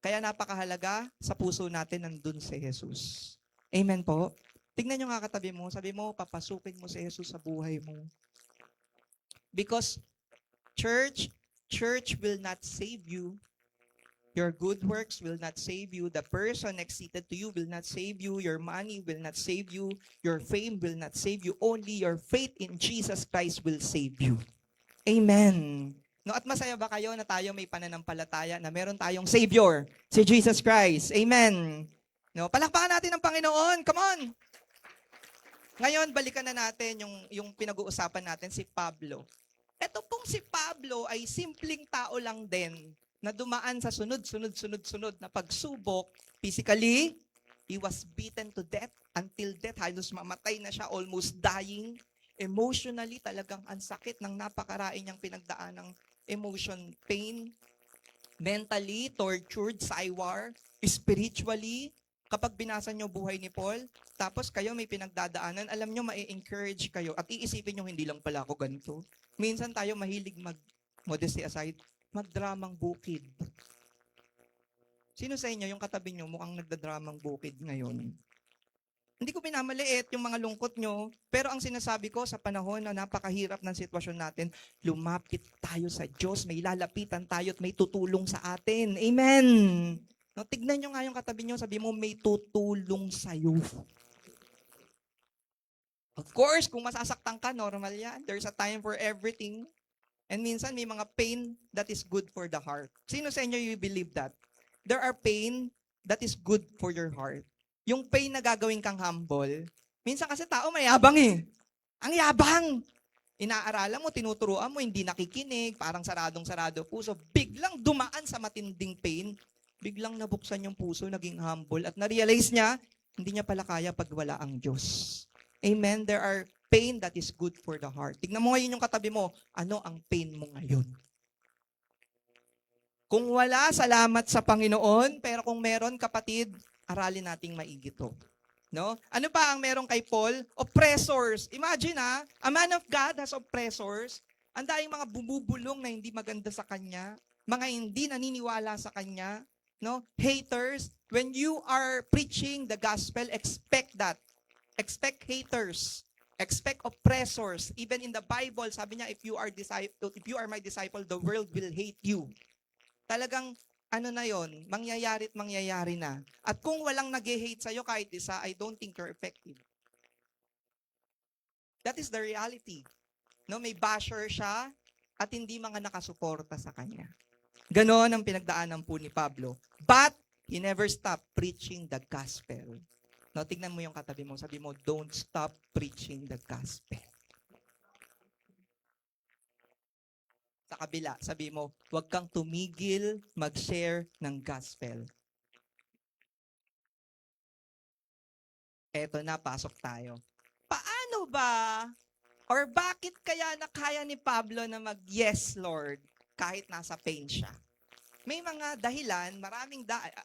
[SPEAKER 4] Kaya napakahalaga, sa puso natin nandun si Jesus. Amen po? Tignan nyo nga katabi mo, sabi mo, papasukin mo si Jesus sa buhay mo. Because church will not save you. Your good works will not save you. The person next seated to you will not save you. Your money will not save you. Your fame will not save you. Only your faith in Jesus Christ will save you. Amen. No, at masaya ba kayo na tayo may pananampalataya na meron tayong Savior, si Jesus Christ? Amen. No, palakpakan natin ang Panginoon. Come on. Ngayon, balikan na natin yung pinag-uusapan natin, si Pablo. Ito pong si Pablo ay simpleng tao lang din na dumaan sa sunod na pagsubok. Physically, he was beaten to death until death. Halos mamatay na siya, almost dying. Emotionally, talagang ang sakit ng napakaraing niyang pinagdaan ng emotion, pain. Mentally, tortured, saywar. Spiritually, kapag binasa niyo buhay ni Paul, tapos kayo may pinagdadaanan, alam niyo, ma-encourage kayo. At iisipin niyo, hindi lang pala ako ganito. Minsan tayo mahilig modesty aside, magdramang bukid. Sino sa inyo, yung katabi niyo, mukhang nagdadramang bukid ngayon? Hindi ko pinamaliit yung mga lungkot nyo, pero ang sinasabi ko sa panahon na napakahirap ng sitwasyon natin, lumapit tayo sa Diyos, may lalapitan tayo at may tutulong sa atin. Amen! No, tignan nyo nga yung katabi nyo, sabi mo, may tutulong sa'yo. Of course, kung masasaktan ka, normal yan. There's a time for everything. And minsan, may mga pain that is good for the heart. Sino sa inyo you believe that? There are pain that is good for your heart. Yung pain na gagawin kang humble, minsan kasi tao mayabang eh. Ang yabang! Inaaralan mo, tinuturuan mo, hindi nakikinig, parang saradong-sarado puso. Biglang dumaan sa matinding pain, biglang nabuksan yung puso, naging humble, at na-realize niya, hindi niya pala kaya pag wala ang Diyos. Amen? There are pain that is good for the heart. Tignan mo ngayon yung katabi mo, ano ang pain mo ngayon? Kung wala, salamat sa Panginoon, pero kung meron, kapatid, aralin nating maigi to. No? Ano pa ang meron kay Paul? Oppressors. Imagine a man of God has oppressors. Ang daming mga bumubulong na hindi maganda sa kanya, mga hindi naniniwala sa kanya, no? Haters. When you are preaching the gospel, expect that. Expect haters. Expect oppressors. Even in the Bible, sabi niya, if you are my disciple, the world will hate you. Talagang ano na yon, mangyayari na. At kung walang nag-hate sa'yo kahit isa, I don't think you're effective. That is the reality. No, may basher siya at hindi mga nakasuporta sa kanya. Ganon ang pinagdaanan po ni Pablo. But he never stopped preaching the gospel. No, tignan mo yung katabi mo, sabi mo, don't stop preaching the gospel. Sa kabila, sabi mo, huwag kang tumigil mag-share ng gospel. Eto na, pasok tayo. Paano ba, or bakit kaya nakaya ni Pablo na mag-yes, Lord, kahit nasa pain siya? May mga dahilan,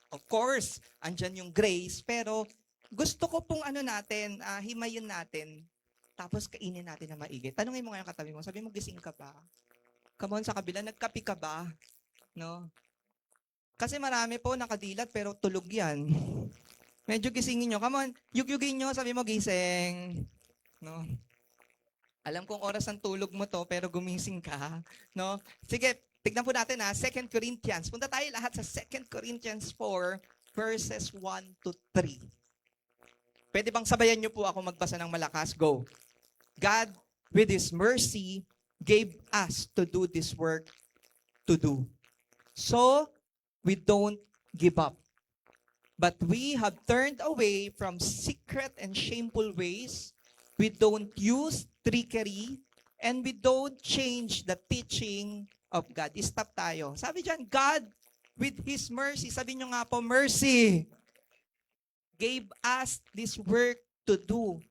[SPEAKER 4] of course, andyan yung grace, pero gusto ko pong himayin natin, tapos kainin natin na maigi. Tanungin mo ngayon katabi mo, sabi mo, gising ka ba? Come on, sa kabila, nagkapi ka ba? No? Kasi marami po nakadilat pero tulog yan. Medyo gisingin nyo. Come on, yugyugin nyo, sabi mo gising. No? Alam kong oras ng tulog mo to, pero gumising ka. No? Sige, tignan po natin 2 Corinthians. Punta tayo lahat sa 2 Corinthians 4, verses 1 to 3. Pwede bang sabayan nyo po ako magbasa ng malakas? Go. God, with His mercy, gave us to do this work to do. So, we don't give up. But we have turned away from secret and shameful ways. We don't use trickery, and we don't change the teaching of God. Stop tayo. Sabi dyan, God, with His mercy, sabi nyo nga po, mercy, gave us this work to do.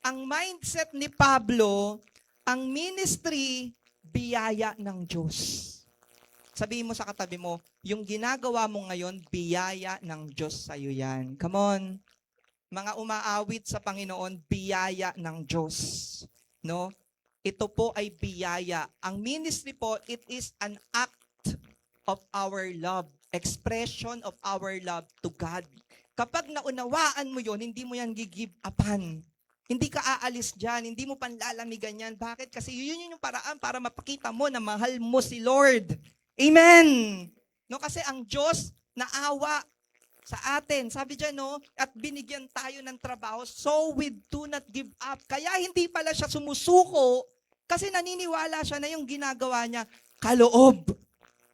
[SPEAKER 4] Ang mindset ni Pablo, ang ministry, biyaya ng Diyos. Sabihin mo sa katabi mo, yung ginagawa mo ngayon, biyaya ng Diyos sa iyo yan. Come on. Mga umaawit sa Panginoon, biyaya ng Diyos. No? Ito po ay biyaya. Ang ministry po, it is an act of our love. Expression of our love to God. Kapag naunawaan mo yon, hindi mo yan give upan. Hindi ka aalis dyan, hindi mo panlalamigan yan. Bakit? Kasi yun yung paraan para mapakita mo na mahal mo si Lord. Amen! No, kasi ang Diyos naawa sa atin. Sabi dyan, no, at binigyan tayo ng trabaho, so we do not give up. Kaya hindi pala siya sumusuko kasi naniniwala siya na yung ginagawa niya, kaloob.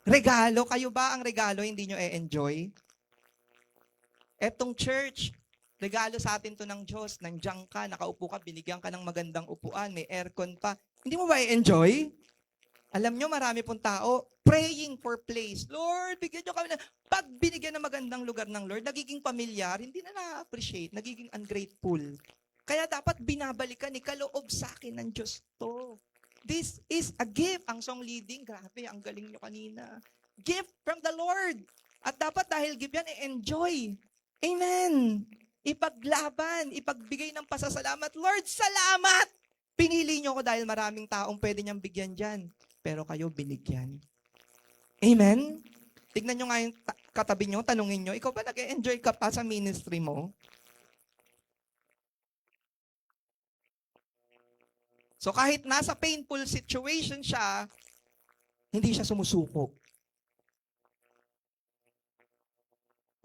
[SPEAKER 4] Regalo. Kayo ba ang regalo hindi nyo e-enjoy? Etong church, regalo sa atin to ng Diyos. Nandiyan ka, nakaupo ka, binigyan ka ng magandang upuan, may aircon pa. Hindi mo ba i-enjoy? Alam nyo, marami pong tao praying for place. Lord, bigyan nyo kami na. Pag binigyan ng magandang lugar ng Lord, nagiging pamilyar, hindi na na-appreciate, nagiging ungrateful. Kaya dapat binabalikan ni kaloob sa akin ng Diyos to. This is a gift. Ang song leading, grabe, ang galing nyo kanina. Gift from the Lord. At dapat dahil gift yan, enjoy. Amen. Ipaglaban, ipagbigay ng pasasalamat. Lord, salamat! Pinili nyo ko dahil maraming taong pwede niyang bigyan dyan. Pero kayo binigyan. Amen? Tignan nyo nga yung katabi nyo, tanungin nyo, ikaw ba nag-enjoy ka pa sa ministry mo? So kahit nasa painful situation siya, hindi siya sumusuko.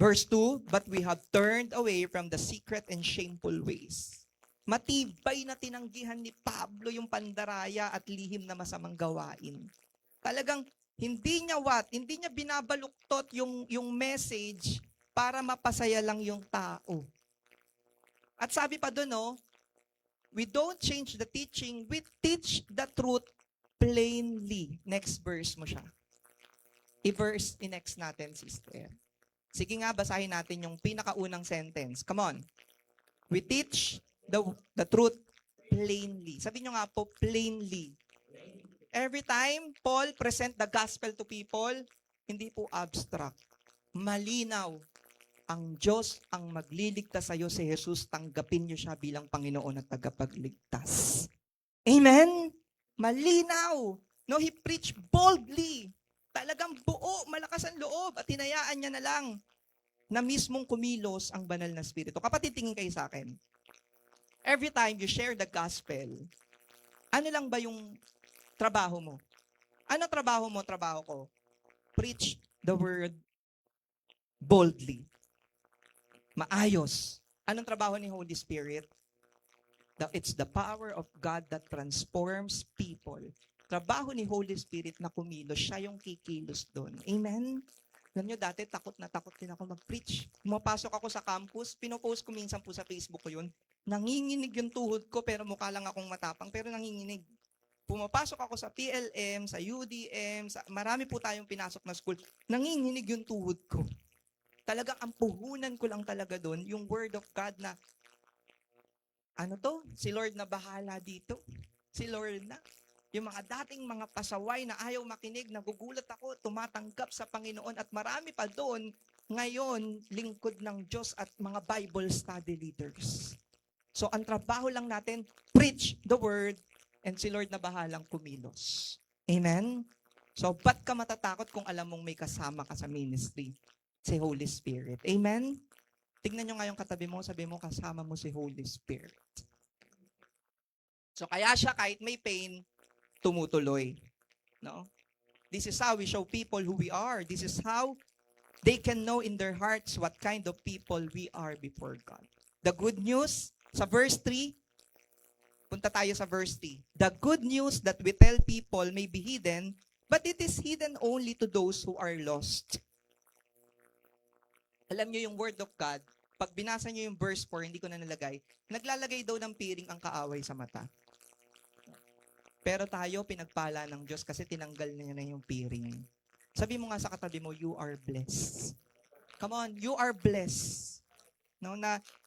[SPEAKER 4] Verse 2, but we have turned away from the secret and shameful ways. Matibay na tinanggihan ni Pablo yung pandaraya at lihim na masamang gawain. Talagang hindi niya binabaluktot yung message para mapasaya lang yung tao. At sabi pa doon, no, we don't change the teaching, we teach the truth plainly. Next verse mo siya. I-verse i-next natin, sister. Sige nga, basahin natin yung pinakaunang sentence. Come on. We teach the truth plainly. Sabi nyo nga po, plainly. Every time Paul present the gospel to people, hindi po abstract. Malinaw. Ang Diyos ang magliligtas sa iyo, si Jesus, tanggapin niyo siya bilang Panginoon at tagapagligtas. Amen? Malinaw. No, he preached boldly. Talagang buo, malakas ang loob at hinayaan niya na lang na mismong kumilos ang banal na spirito. Kapatid, tingin kayo sa akin. Every time you share the gospel, ano lang ba yung trabaho mo? Ano trabaho mo, trabaho ko? Preach the word boldly. Maayos. Anong trabaho ni Holy Spirit? It's the power of God that transforms people. Trabaho ni Holy Spirit na kumilos, siya yung kikilos doon. Amen? Alam nyo, dati takot na takot din ako mag-preach. Pumapasok ako sa campus, pinopost ko minsan po sa Facebook ko yun. Nanginginig yung tuhod ko, pero mukha lang akong matapang, pero nanginginig. Pumapasok ako sa PLM, sa UDM, marami po tayong pinasok na school. Nanginginig yung tuhod ko. Talagang ang puhunan ko lang talaga doon, yung word of God na, ano to? Si Lord na bahala dito. Si Lord na. Yung mga dating mga pasaway na ayaw makinig, nagugulat ako, tumatanggap sa Panginoon at marami pa doon, ngayon, lingkod ng Diyos at mga Bible study leaders. So, ang trabaho lang natin, preach the word and si Lord na bahalang kumilos. Amen? So, ba't ka matatakot kung alam mong may kasama ka sa ministry? Si Holy Spirit. Amen? Tingnan nyo nga yung katabi mo, sabi mo, kasama mo si Holy Spirit. So kaya siya kahit may pain, tumutuloy. No? This is how we show people who we are. This is how they can know in their hearts what kind of people we are before God. The good news, sa verse 3, punta tayo sa verse 3. The good news that we tell people may be hidden, but it is hidden only to those who are lost. Alam nyo yung word of God, pag binasa nyo yung verse 4, hindi ko na nalagay, naglalagay daw ng piring ang kaaway sa mata. Pero tayo, pinagpala ng Diyos kasi tinanggal na niya na yung piring. Sabi mo nga sa katabi mo, you are blessed. Come on, you are blessed. No,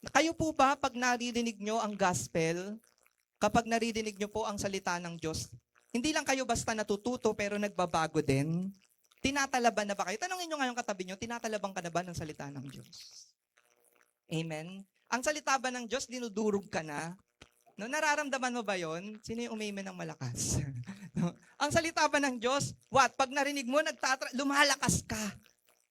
[SPEAKER 4] kayo po ba, pag naririnig nyo ang gospel, kapag naririnig nyo po ang salita ng Diyos, hindi lang kayo basta natututo pero nagbabago din? Tinatalaban na ba kayo? Tanungin nyo nga yung katabi nyo, tinatalaban ka na ba ng salita ng Diyos? Amen? Ang salita ba ng Diyos, dinudurog ka na? No, nararamdaman mo ba yon? Sino yung umamen ng malakas? No? Ang salita ba ng Diyos, what? Pag narinig mo, lumalakas ka.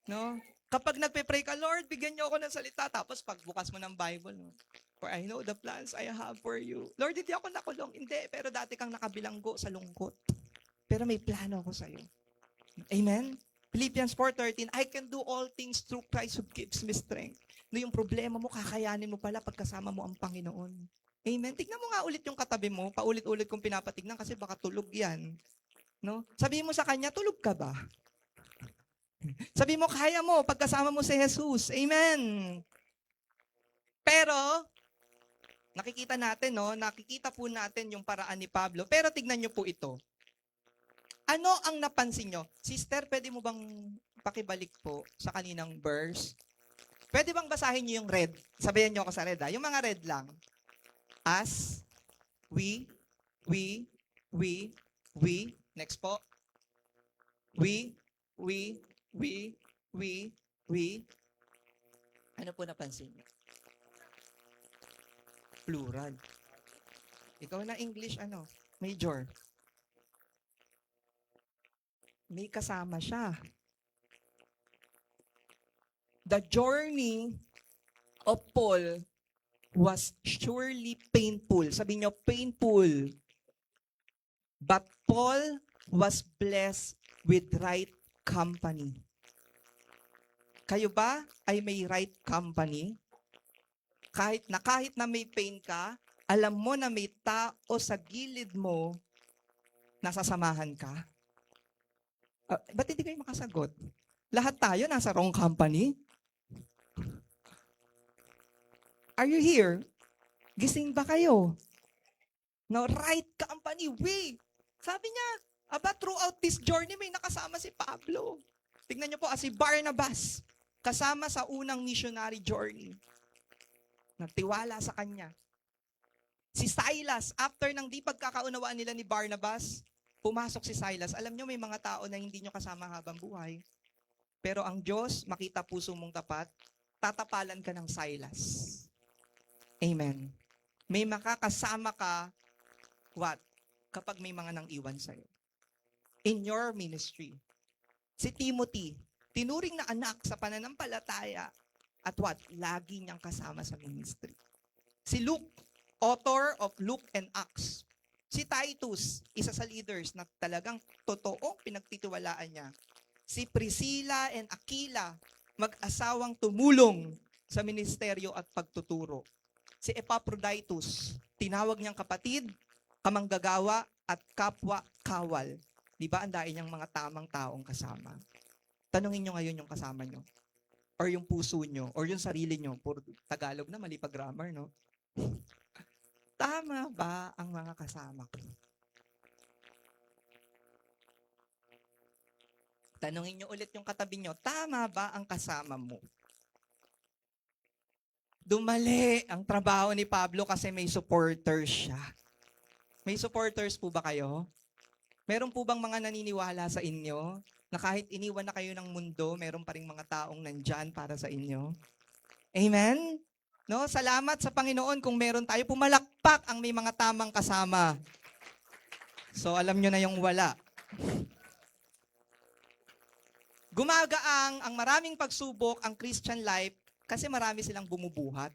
[SPEAKER 4] No? Kapag nagpe-pray ka, Lord, bigyan niyo ako ng salita. Tapos pagbukas mo ng Bible, no? For I know the plans I have for you. Lord, hindi ako nakulong. Hindi, pero dati kang nakabilanggo sa lungkot. Pero may plano ako sa'yo. Amen? Philippians 4:13, I can do all things through Christ who gives me strength. No, yung problema mo, kakayanin mo pala pagkasama mo ang Panginoon. Amen? Tignan mo nga ulit yung katabi mo, paulit-ulit kong pinapatignan kasi baka tulog yan. No? Sabihin mo sa kanya, tulog ka ba? Sabihin mo, kaya mo pagkasama mo si Jesus. Amen? Pero, nakikita natin, no? Nakikita po natin yung paraan ni Pablo. Pero tignan nyo po ito. Ano ang napansin nyo? Sister, pwede mo bang pakibalik po sa kaninang verse? Pwede bang basahin nyo yung red? Sabihin nyo ako sa red, ha? Yung mga red lang. As, we, next po. We, ano po napansin nyo? Plural. Ikaw na English, major. May kasama siya. The journey of Paul was surely painful. Sabi niyo, painful. But Paul was blessed with right company. Kayo ba ay may right company? Kahit na may pain ka, alam mo na may tao sa gilid mo na sasamahan ka? Ba't hindi kayo makasagot? Lahat tayo nasa wrong company? Are you here? Gising ba kayo? No, right company, we. Sabi niya, throughout this journey, may nakasama si Pablo. Tingnan niyo po, si Barnabas, kasama sa unang missionary journey. Nagtiwala sa kanya. Si Silas, after ng di pagkakaunawaan nila ni Barnabas, pumasok si Silas. Alam niyo, may mga tao na hindi niyo kasama habang buhay. Pero ang Diyos, makita puso mong tapat, tatapalan ka ng Silas. Amen. May makakasama ka, what? Kapag may mga nang iwan sa'yo. In your ministry. Si Timothy, tinuring na anak sa pananampalataya. At what? Lagi niyang kasama sa ministry. Si Luke, author of Luke and Acts. Si Titus, isa sa leaders na talagang totoong pinagtitiwalaan niya. Si Priscilla and Aquila, mag-asawang tumulong sa ministeryo at pagtuturo. Si Epaphroditus, tinawag niyang kapatid, kamanggagawa at kapwa kawal. Di ba ang dahil niyang mga tamang taong kasama? Tanungin niyo ngayon yung kasama niyo. Or yung puso niyo, or yung sarili niyo. Puro Tagalog na, mali pa grammar, no? Tama ba ang mga kasama ko? Tanungin niyo ulit yung katabi niyo, tama ba ang kasama mo? Dumali ang trabaho ni Pablo kasi may supporters siya. May supporters po ba kayo? Meron po bang mga naniniwala sa inyo na kahit iniwan na kayo ng mundo, meron pa ring mga taong nandyan para sa inyo? Amen? No, salamat sa Panginoon kung meron tayo. Pumalakpak ang may mga tamang kasama. So, alam nyo na yung wala. Gumagaang ang maraming pagsubok ang Christian life Kasi marami silang bumubuhat.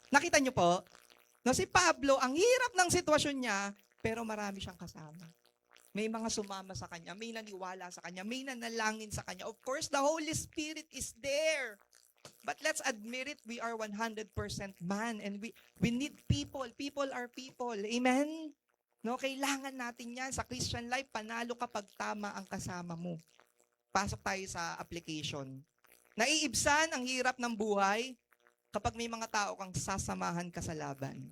[SPEAKER 4] Nakita niyo po? No, si Pablo, ang hirap ng sitwasyon niya, pero marami siyang kasama. May mga sumama sa kanya, may naniwala sa kanya, may nanalangin sa kanya. Of course, the Holy Spirit is there. But let's admit it, we are 100% man and we need people. People are people. Amen? No, kailangan natin yan. Sa Christian life, panalo kapag tama ang kasama mo. Pasok tayo sa application. Naiibsan ang hirap ng buhay kapag may mga tao kang sasamahan ka sa laban.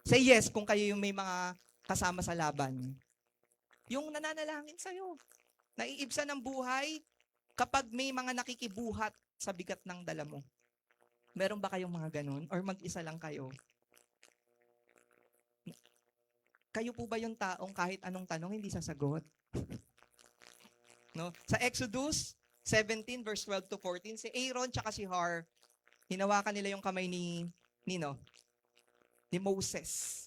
[SPEAKER 4] Say yes kung kayo yung may mga kasama sa laban. Yung nananalangin sa'yo. Naiibsan ang buhay kapag may mga nakikibuhat sa bigat ng dala mo. Meron ba kayong mga ganun? Or mag-isa lang kayo? Kayo po ba yung taong kahit anong tanong hindi sasagot? No? Sa Exodus 17 verse 12 to 14, si Aaron tsaka si Har, hinawakan nila yung kamay ni Moses.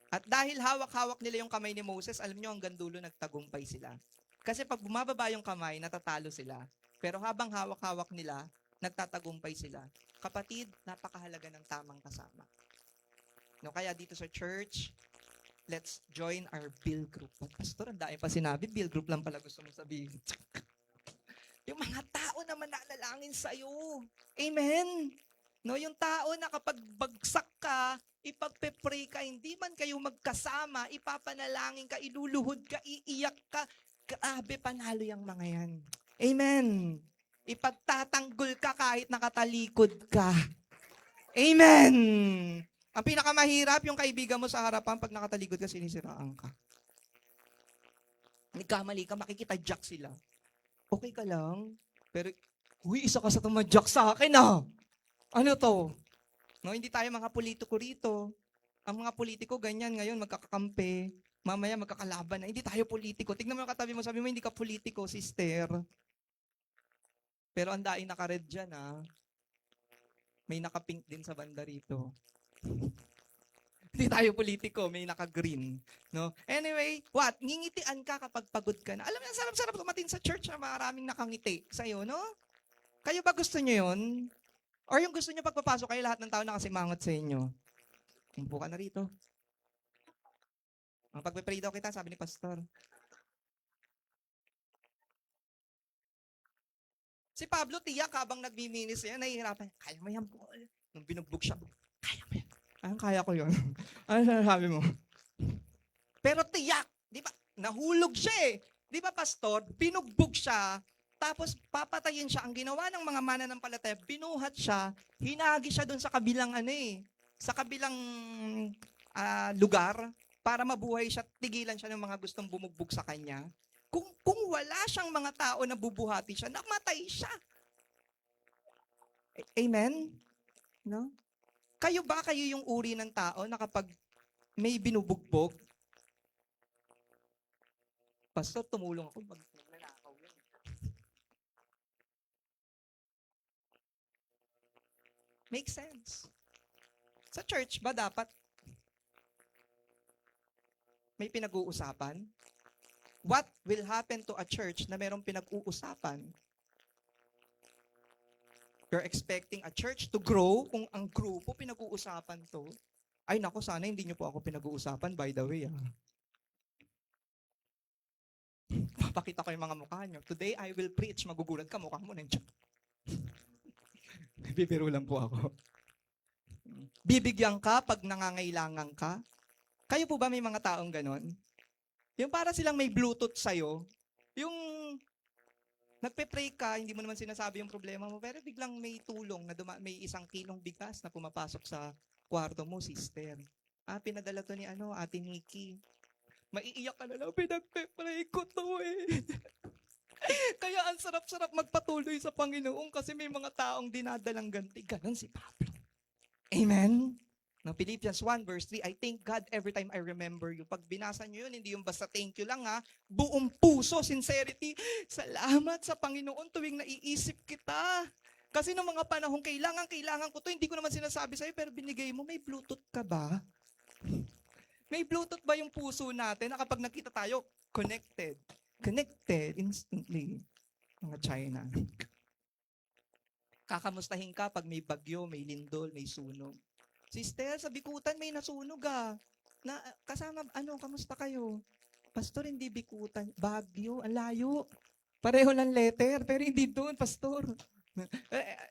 [SPEAKER 4] At dahil hawak-hawak nila yung kamay ni Moses, alam nyo hanggang dulo nagtagumpay sila. Kasi pag bumababa yung kamay, natatalo sila. Pero habang hawak-hawak nila, nagtatagumpay sila. Kapatid, napakahalaga ng tamang kasama. No, kaya dito sa church, let's join our Bill group. Pastor, ang dami pa sinabi, Bill group lang pala gusto mong sabihin. Yung mga tao na mananalangin sa'yo. Amen? No, yung tao na kapag bagsak ka, ipagpe-pray ka, hindi man kayo magkasama, ipapanalangin ka, iluluhod ka, iiyak ka, grabe, panalo yung mga yan. Amen. Ipagtatanggol ka kahit nakatalikod ka. Amen. Ang pinakamahirap, yung kaibigan mo sa harapan, pag nakatalikod ka, sinisiraan ka. Nagkamali ka, makikita-jack sila. Okay ka lang, pero, huy, isa ka sa tumadyak sa akin ah. Ano to? No, hindi tayo mga politiko rito. Ang mga politiko, ganyan ngayon, magkakakampi. Mamaya magkakalaban na. Hindi tayo politiko. Tignan mo yung katabi mo, sabi mo, hindi ka politiko, sister. Pero ang daing naka-red dyan, ah. May naka-pink din sa banda rito. Hindi tayo politiko, may naka-green. No? Anyway, what? Ngingitian ka kapag pagod ka na. Alam mo, sarap-sarap tumatin sa church na maraming nakangiti sa'yo, no? Kayo ba gusto nyo yun? Or yung gusto nyo pagpapasok kayo, lahat ng tao nakasimangot sa inyo? Tumpo ka na rito. Ang pagpe-pray daw kita, sabi ni Pastor. Si Pablo, tiyak habang nagmiminis yan, nahihirapan. Kaya mo yan, Paul. Nung binugbog siya, kaya mo yan. Anong kaya ko yun? Ano sabi mo? Pero tiyak, di ba? Nahulog siya eh. Di ba, Pastor? Binugbog siya, tapos papatayin siya. Ang ginawa ng mga mananampalataya, binuhat siya, hinagi siya doon sa kabilang sa kabilang lugar para mabuhay siya, tigilan siya ng mga gustong bumugbog sa kanya. Kung wala siyang mga tao na bubuhati siya, namatay siya. Amen? No? Kayo ba yung uri ng tao na kapag may binubugbog, Pastor, tumulong ako, magnanakaw yan. Make sense. Sa church ba dapat may pinag-uusapan? What will happen to a church na merong pinag-uusapan? You're expecting a church to grow kung ang grupo pinag-uusapan to. Ay nako, sana hindi nyo po ako pinag-uusapan, by the way. Papakita ko yung mga mukha nyo. Today, I will preach. Magugulat ka, mukha mo nandiyan. Bibiro lang po ako. Bibigyan ka pag nangangailangan ka. Kayo po ba may mga taong ganon? Yung para silang may Bluetooth sa'yo, yung nagpe-pray ka, hindi mo naman sinasabi yung problema mo, pero biglang may tulong na may 1 kilong bigas na pumapasok sa kwarto mo, sister. Pinadala to ni Ate Nikki. Maiiyak ka na lang, pinagpe-pray ko to eh. Kaya ang sarap-sarap magpatuloy sa Panginoon kasi may mga taong dinadalang ganti. Ganon si Pablo. Amen? No, Philippians 1 verse 3, I thank God every time I remember you. Pag binasa nyo yun, hindi yung basta thank you lang buong puso, sincerity. Salamat sa Panginoon tuwing naiisip kita. Kasi nung mga panahong kailangan ko to, hindi ko naman sinasabi sa'yo, pero binigay mo, may Bluetooth ka ba? May Bluetooth ba yung puso natin na kapag nakita tayo, connected? Connected instantly. Mga China. Kakamustahin ka pag may bagyo, may lindol, may sunog. Sister, sa Bikutan may nasunog ah. Kasama, kamusta kayo? Pastor, hindi Bikutan. Bagyo, ang layo. Pareho lang letter, pero hindi doon, pastor.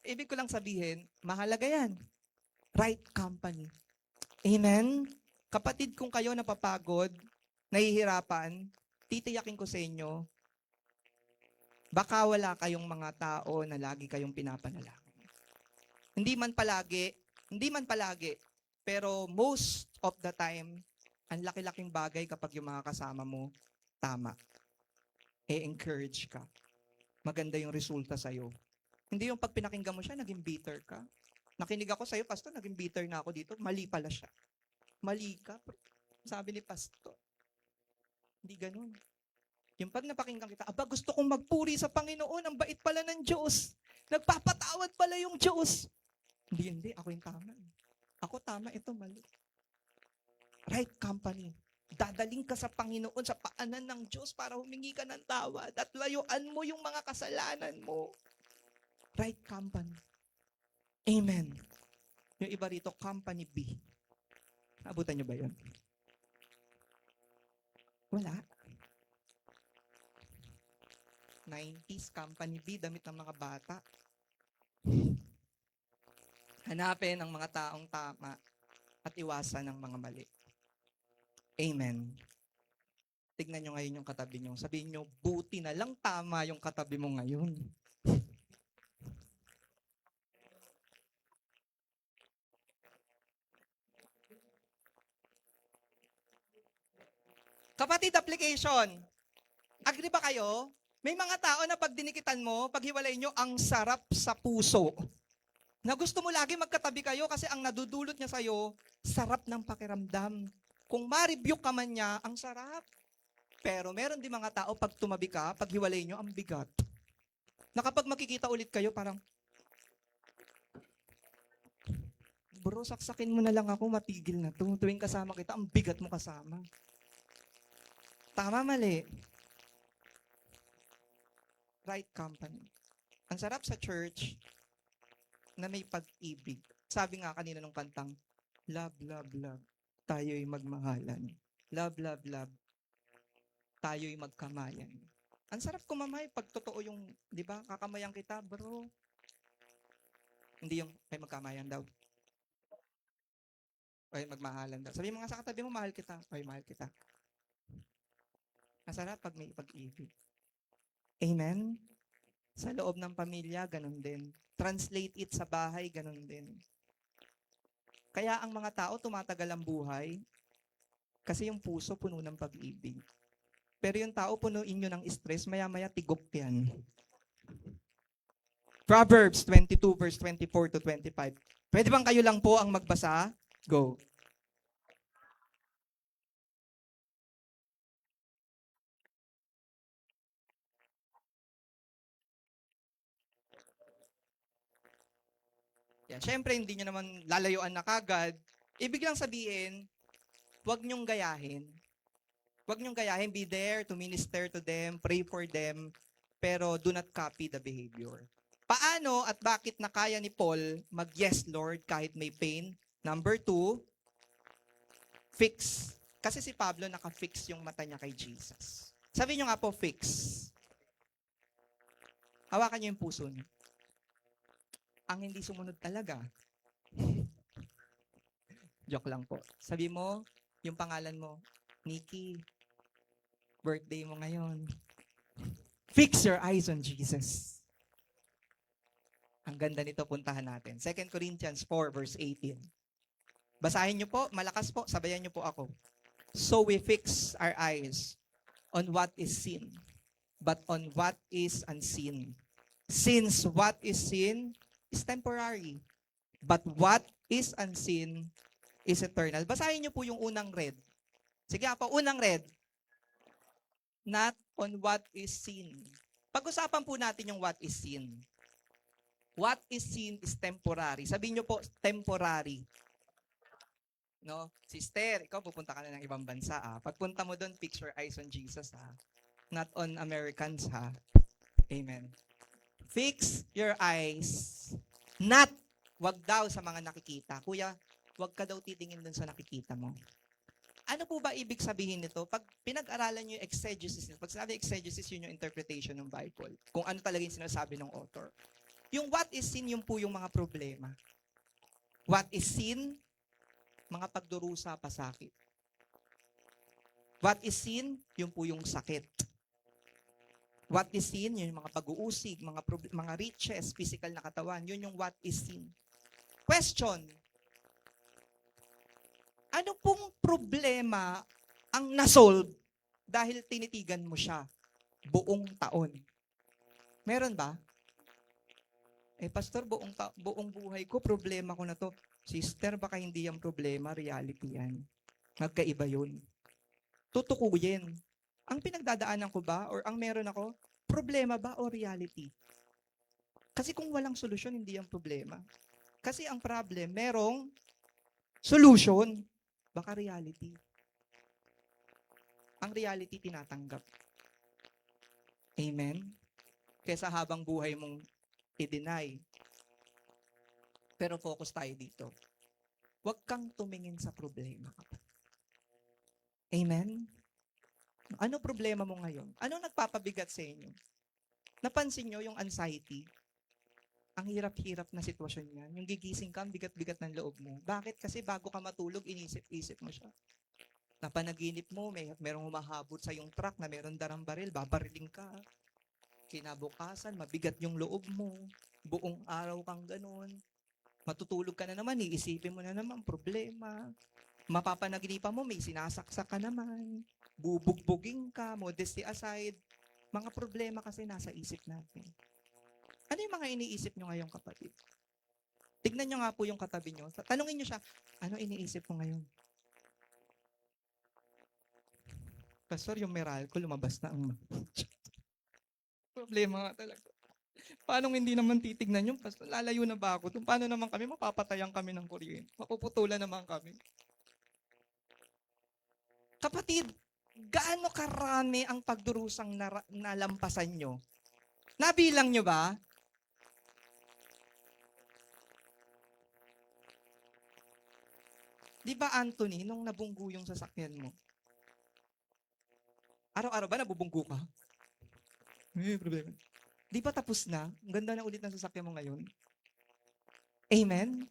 [SPEAKER 4] Ibig ko lang sabihin, mahalaga yan. Right company. Amen? Kapatid, kung kayo napapagod, nahihirapan, titiyakin ko sa inyo, baka wala kayong mga tao na lagi kayong pinapanalangin. Hindi man palagi, pero most of the time, ang laki-laking bagay kapag yung mga kasama mo, tama. E-encourage ka. Maganda yung resulta sa'yo. Hindi yung pag pinakinggan mo siya, naging bitter ka. Nakinig ako sa'yo, pastor, naging bitter na ako dito. Mali pala siya. Mali ka. Sabi ni pastor. Hindi ganun. Yung pag napakinggan kita, aba, gusto kong magpuri sa Panginoon, ang bait pala ng Diyos. Nagpapatawad pala yung Diyos. Hindi, ako yung tama. Ako tama, ito mali. Right company. Dadaling ka sa Panginoon, sa paanan ng Diyos para humingi ka ng tawad at layuan mo yung mga kasalanan mo. Right company. Amen. Yung iba rito, company B. Naabutan nyo ba yun? Wala. 90s, company B, damit ng mga bata. Hanapin ang mga taong tama at iwasan ang mga mali. Amen. Tignan nyo ngayon yung katabi nyo. Sabihin nyo, buti na lang tama yung katabi mo ngayon. Kapatid, application. Agree ba kayo? May mga tao na pag dinikitan mo, pag hiwalay nyo, ang sarap sa puso. Na gusto mo lagi magkatabi kayo kasi ang nadudulot niya sa'yo, sarap ng pakiramdam. Kung ma-rebuke ka man niya, ang sarap. Pero meron din mga tao, pag tumabi ka, pag hiwalay nyo, ang bigat. Na kapag makikita ulit kayo, parang, bro, saksakin mo na lang ako, matigil na to. Tuwing kasama kita, ang bigat mo kasama. Tama, mali. Right company. Ang sarap sa church na may pag-ibig. Sabi nga kanina nung kantang, love, love, love, tayo'y magmahalan. Love, love, love, tayo'y magkamayan. Ang sarap kumamay pag totoo yung, di ba, kakamayan kita, bro. Hindi yung, ay magkamayan daw. Ay magmahalan daw. Sabi mo nga sa katabi mo, mahal kita. Ay mahal kita. Ang sarap pag may pag-ibig. Amen? Sa loob ng pamilya, ganun din. Translate it sa bahay, ganun din. Kaya ang mga tao tumatagal ang buhay kasi yung puso puno ng pag-ibig. Pero yung tao punuin nyo ng stress, maya-maya tigok yan. Proverbs 22 verse 24 to 25. Pwede bang kayo lang po ang magbasa? Go. Yan. Siyempre, hindi nyo naman lalayuan na kagad. Ibig lang sabihin, huwag nyong gayahin. Huwag nyong gayahin. Be there to minister to them, pray for them, pero do not copy the behavior. Paano at bakit nakaya ni Paul mag-yes, Lord, kahit may pain? Number 2, fix. Kasi si Pablo naka-fix yung mata niya kay Jesus. Sabi nyo nga po, fix. Hawakan nyo yung puso niyo. Ang hindi sumunod talaga. Joke lang po. Sabi mo, yung pangalan mo, Nikki, birthday mo ngayon. Fix your eyes on Jesus. Ang ganda nito, puntahan natin. 2 Corinthians 4 verse 18. Basahin niyo po, malakas po, sabayan niyo po ako. So we fix our eyes on what is seen, but on what is unseen. Since what is seen is temporary, but what is unseen is eternal. Basahin niyo po yung unang red. Sige po, unang red. Not on what is seen. Pag-usapan po natin yung what is seen. What is seen is temporary. Sabihin niyo po, temporary. No? Sister, ikaw pupunta ka na ng ibang bansa. Pagpunta mo doon, fix your eyes on Jesus. Not on Americans. Amen. Fix your eyes Not, wag daw sa mga nakikita. Kuya, wag ka daw titingin dun sa nakikita mo. Ano po ba ibig sabihin nito? Pag pinag-aralan nyo yung exegesis, pag sinabi exegesis, yun yung interpretation ng Bible. Kung ano talaga yung sinasabi ng author. Yung what is sin, yun po yung mga problema. What is sin? Mga pagdurusa, pasakit. What is sin? Yun po yung sakit. What is sin? Yun yung mga pag-uusig, mga riches, physical na katawan. Yun yung what is sin. Question. Ano pong problema ang nasolve dahil tinitigan mo siya buong taon? Meron ba? Pastor, buong buhay ko, problema ko na to. Sister, baka hindi yung problema, reality yan. Magkaiba yun. Tutukuyin. Ang pinagdadaanan ko ba or ang meron ako, problema ba o reality? Kasi kung walang solusyon, hindi yung problema. Kasi ang problem, merong solution. Baka reality. Ang reality tinatanggap. Amen? Kesa habang buhay mong i-deny. Pero focus tayo dito. Huwag kang tumingin sa problema. Amen? Ano problema mo ngayon? Ano nagpapabigat sa inyo? Napansin nyo yung anxiety? Ang hirap-hirap na sitwasyon yan. Yung gigising ka, ang bigat-bigat ng loob mo. Bakit? Kasi bago ka matulog, inisip-isip mo siya. Napanaginip mo, merong humahabot sa yung truck na meron darang baril, babariling ka. Kinabukasan, mabigat yung loob mo. Buong araw kang ganun. Matutulog ka na naman, iisipin mo na naman, problema. Mapapanaginipan mo, may sinasaksak ka naman. Bubugbugin ka, modesty aside. Mga problema kasi nasa isip natin. Ano yung mga iniisip nyo ngayon, kapatid? Tignan nyo nga po yung katabi nyo. Tanungin nyo siya, ano iniisip mo ngayon? Pastor, yung Meralco, lumabas na ang problema nga talaga. Paano hindi naman titignan yung pastor? Lalayo na ba ako? Paano naman kami? Mapapatayan kami ng kuryente. Mapuputulan naman kami. Kapatid, gaano karami ang pagdurusang nalampasan nyo? Nabilang nyo ba? Di ba, Anthony, nung nabunggu yung sasakyan mo? Araw-araw ba nabubunggu ka? May problema. Di ba tapos na? Ang ganda na ulit ng sasakyan mo ngayon. Amen?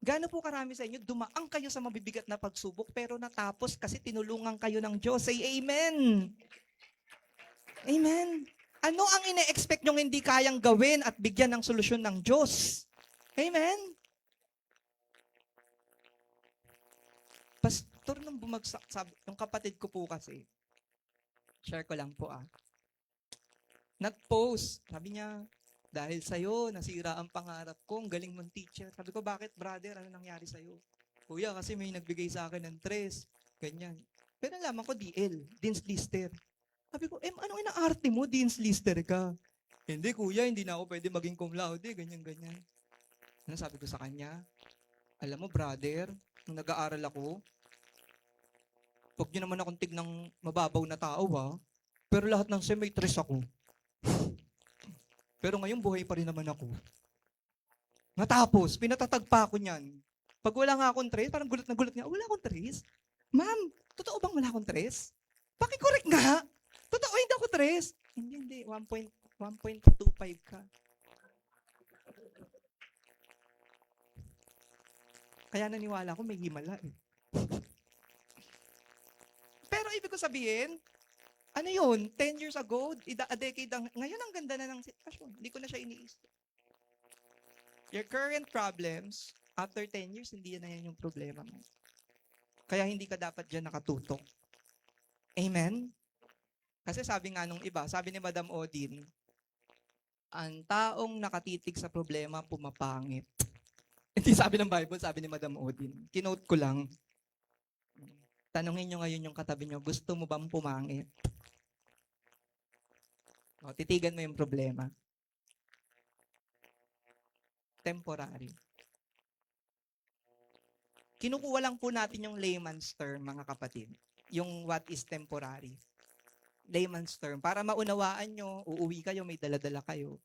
[SPEAKER 4] Gaano po karami sa inyo, dumaang kayo sa mabibigat na pagsubok, pero natapos kasi tinulungan kayo ng Diyos. Say amen! Amen! Ano ang ine-expect nyong hindi kayang gawin at bigyan ng solusyon ng Diyos? Amen? Pastor, nung bumagsak, yung kapatid ko po kasi, share ko lang po nag-post, sabi niya, dahil sa'yo, nasira ang pangarap ko, ang galing mong teacher. Sabi ko, bakit brother, ano nangyari sa'yo? Kuya, kasi may nagbigay sa akin ng 3, ganyan. Pero nalaman ko, DL, Dean's Lister. Sabi ko, ano inaarte mo, Dean's Lister ka? Hindi kuya, hindi na ako pwede maging cum laude, ganyan. Ano sabi ko sa kanya? Alam mo brother, nung nag-aaral ako, huwag niyo naman akong tignang mababaw na tao pero lahat ng sem may 3 ako. Pero ngayon buhay pa rin naman ako. Natapos, pinatatagpa ako niyan. Pag wala nga akong 3, parang gulat na gulat niya, wala akong 3? Ma'am, totoo bang wala akong 3? Paki-correct nga. Totoo, hindi ako 3. Hindi. 1.25 ka. Kaya naniwala ko may himala Pero ibig ko sabihin, ano yun? 10 years ago, a decade, ngayon ang ganda na ng sitwasyon. Hindi ko na siya iniisip. Your current problems, after 10 years, hindi na yan yung problema mo. Kaya hindi ka dapat dyan nakatutok. Amen? Kasi sabi nga nung iba, sabi ni Madam Odin, ang taong nakatitig sa problema, pumapangit. Hindi sabi ng Bible, sabi ni Madam Odin. Kinote ko lang. Tanungin nyo ngayon yung katabi nyo, gusto mo bang pumangit? Titigan mo yung problema. Temporary. Kinukuha lang po natin yung layman's term, mga kapatid. Yung what is temporary. Layman's term. Para maunawaan nyo, uuwi kayo, may dala-dala kayo.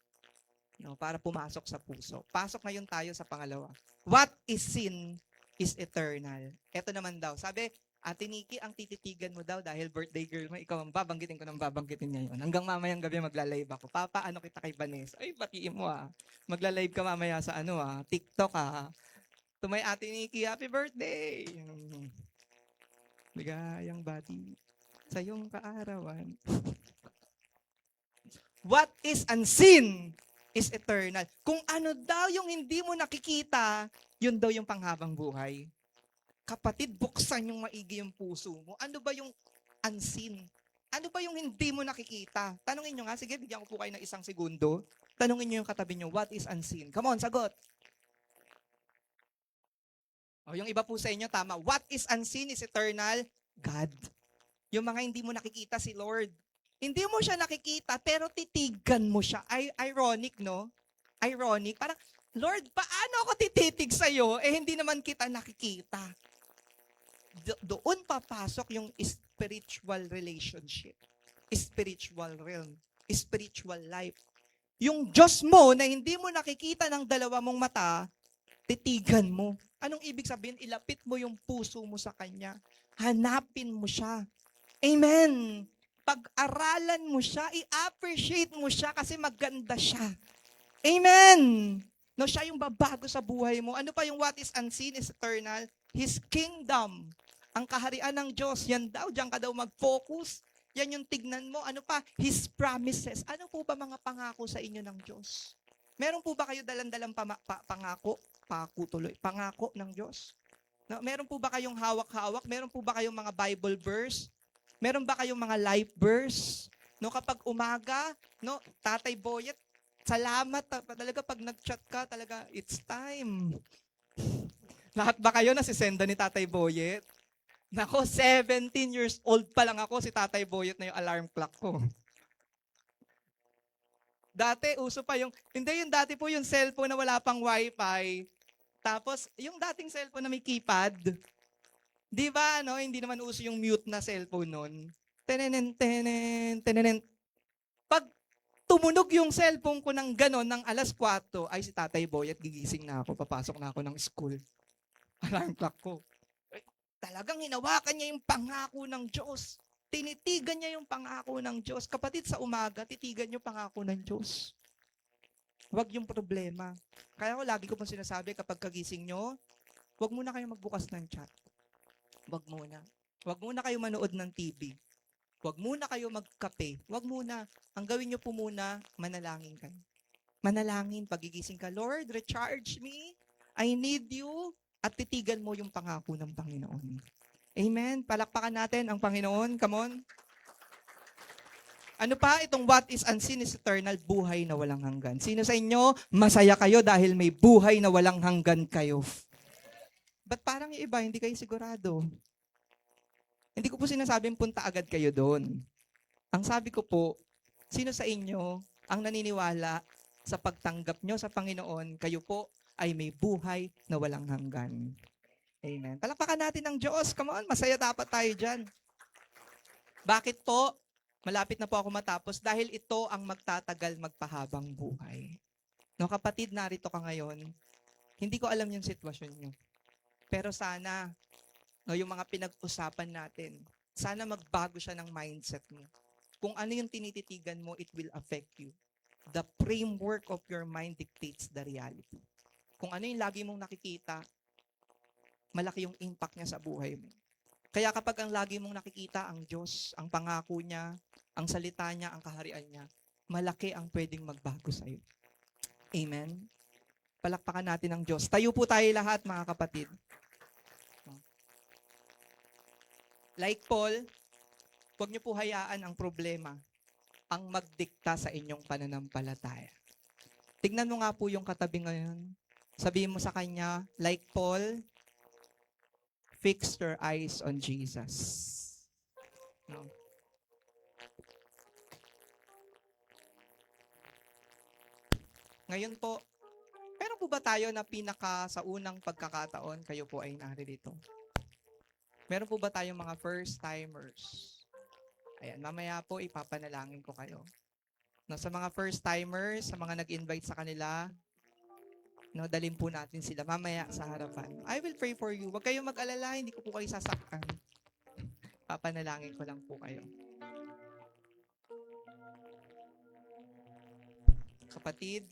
[SPEAKER 4] No, para pumasok sa puso. Pasok ngayon tayo sa pangalawa. What is sin is eternal. Ito naman daw. Sabi, Ate Nikki, ang tititigan mo daw dahil birthday girl mo, ikaw ang babanggitin ko ng babanggitin ngayon. Hanggang mamayang gabi magla-live ako. Papaano kita kay Vanessa? Ay, batiin mo ah. Magla-live ka mamaya sa TikTok ah. To my Ate Nikki, happy birthday! Ligayang bati sa iyong kaarawan. What is unseen is eternal. Kung ano daw yung hindi mo nakikita, yun daw yung panghabang buhay. Kapatid, buksan yung maigi yung puso mo. Ano ba yung unseen? Ano ba yung hindi mo nakikita? Tanungin nyo nga. Sige, bigyan ko po kayo ng 1 segundo. Tanungin nyo yung katabi nyo, what is unseen? Come on, sagot. O, yung iba po sa inyo, tama. What is unseen is eternal? God. Yung mga hindi mo nakikita, si Lord. Hindi mo siya nakikita, pero titigan mo siya. Ironic, no? Ironic. Parang, Lord, paano ako tititig sa'yo? Hindi naman kita nakikita. Doon papasok yung spiritual relationship. Spiritual realm. Spiritual life. Yung Diyos mo na hindi mo nakikita ng dalawa mong mata, titigan mo. Anong ibig sabihin? Ilapit mo yung puso mo sa Kanya. Hanapin mo siya. Amen. Pag-aralan mo siya, i-appreciate mo siya kasi maganda siya. Amen. No, siya yung babago sa buhay mo. Ano pa yung what is unseen is eternal? His kingdom. Ang kaharian ng Diyos. Yan daw, diyan ka daw mag-focus. Yan yung tignan mo. Ano pa? His promises. Ano po ba mga pangako sa inyo ng Diyos? Meron po ba kayo dalang-dalang pangako? Pangako ng Diyos? No, meron po ba kayong hawak-hawak? Meron po ba kayong mga Bible verse? Meron ba kayong mga life verse? No, kapag umaga, no, Tatay Boyet, salamat talaga pag nag-chat ka, talaga it's time. Lahat ba kayo nasisenda ni Tatay Boyet? Nako, 17 years old pa lang ako, si Tatay Boyet na yung alarm clock ko. Dati, uso pa hindi yung dati po yung cellphone na wala pang wifi. Tapos, yung dating cellphone na may keypad, di ba, no? Hindi naman uso yung mute na cellphone nun. Tenenen, tenenen, tenenen. Pag tumunog yung cellphone ko ng ganon, ng 4:00, ay si Tatay Boyet, gigising na ako, papasok na ako ng school. Alarm clock ko. Talagang hinawakan niya yung pangako ng Diyos. Tinitigan niya yung pangako ng Diyos. Kapatid, sa umaga, titigan niyo pangako ng Diyos. Huwag yung problema. Kaya ko lagi ko pong sinasabi kapag kagising nyo, huwag muna kayo magbukas ng chat. Huwag muna. Huwag muna kayo manood ng TV. Huwag muna kayo magkape. Huwag muna. Ang gawin nyo po muna, manalangin kayo. Manalangin, pagigising ka, Lord, recharge me. I need you. At titigan mo yung pangako ng Panginoon. Amen. Palakpakan natin ang Panginoon. Come on. Ano pa? Itong what is unseen is eternal, buhay na walang hanggan. Sino sa inyo, masaya kayo dahil may buhay na walang hanggan kayo? Ba't parang yung iba, hindi kayo sigurado? Hindi ko po sinasabing punta agad kayo doon. Ang sabi ko po, sino sa inyo ang naniniwala sa pagtanggap nyo sa Panginoon, kayo po ay may buhay na walang hanggan? Amen. Palakpakan natin ang Diyos. Come on, masaya dapat tayo dyan. Bakit po? Malapit na po ako matapos dahil ito ang magtatagal magpahabang buhay. No, kapatid, narito ka ngayon. Hindi ko alam yung sitwasyon nyo. Pero sana, no, yung mga pinag-usapan natin, sana magbago siya ng mindset mo. Kung ano yung tinititigan mo, it will affect you. The framework of your mind dictates the reality. Kung ano yung lagi mong nakikita, malaki yung impact niya sa buhay mo. Kaya kapag ang lagi mong nakikita ang Diyos, ang pangako niya, ang salita niya, ang kaharian niya, malaki ang pwedeng magbago sa iyo. Amen? Palakpakan natin ang Diyos. Tayo po tayo lahat, mga kapatid. Like Paul, huwag niyo po hayaan ang problema ang magdikta sa inyong pananampalataya. Tignan mo nga po yung katabi ngayon. Sabihin mo sa kanya, like Paul, fix your eyes on Jesus. No? Ngayon po, meron po ba tayo na sa unang pagkakataon, kayo po ay naririto? Meron po ba tayong mga first timers? Ayan, mamaya po ipapanalangin ko kayo. No, sa mga first-timers, sa mga nag-invite sa kanila, no, dalhin po natin sila mamaya sa harapan. I will pray for you. Huwag kayong mag-alala, hindi ko po kayo sasaktan. Papanalangin ko lang po kayo. Kapatid,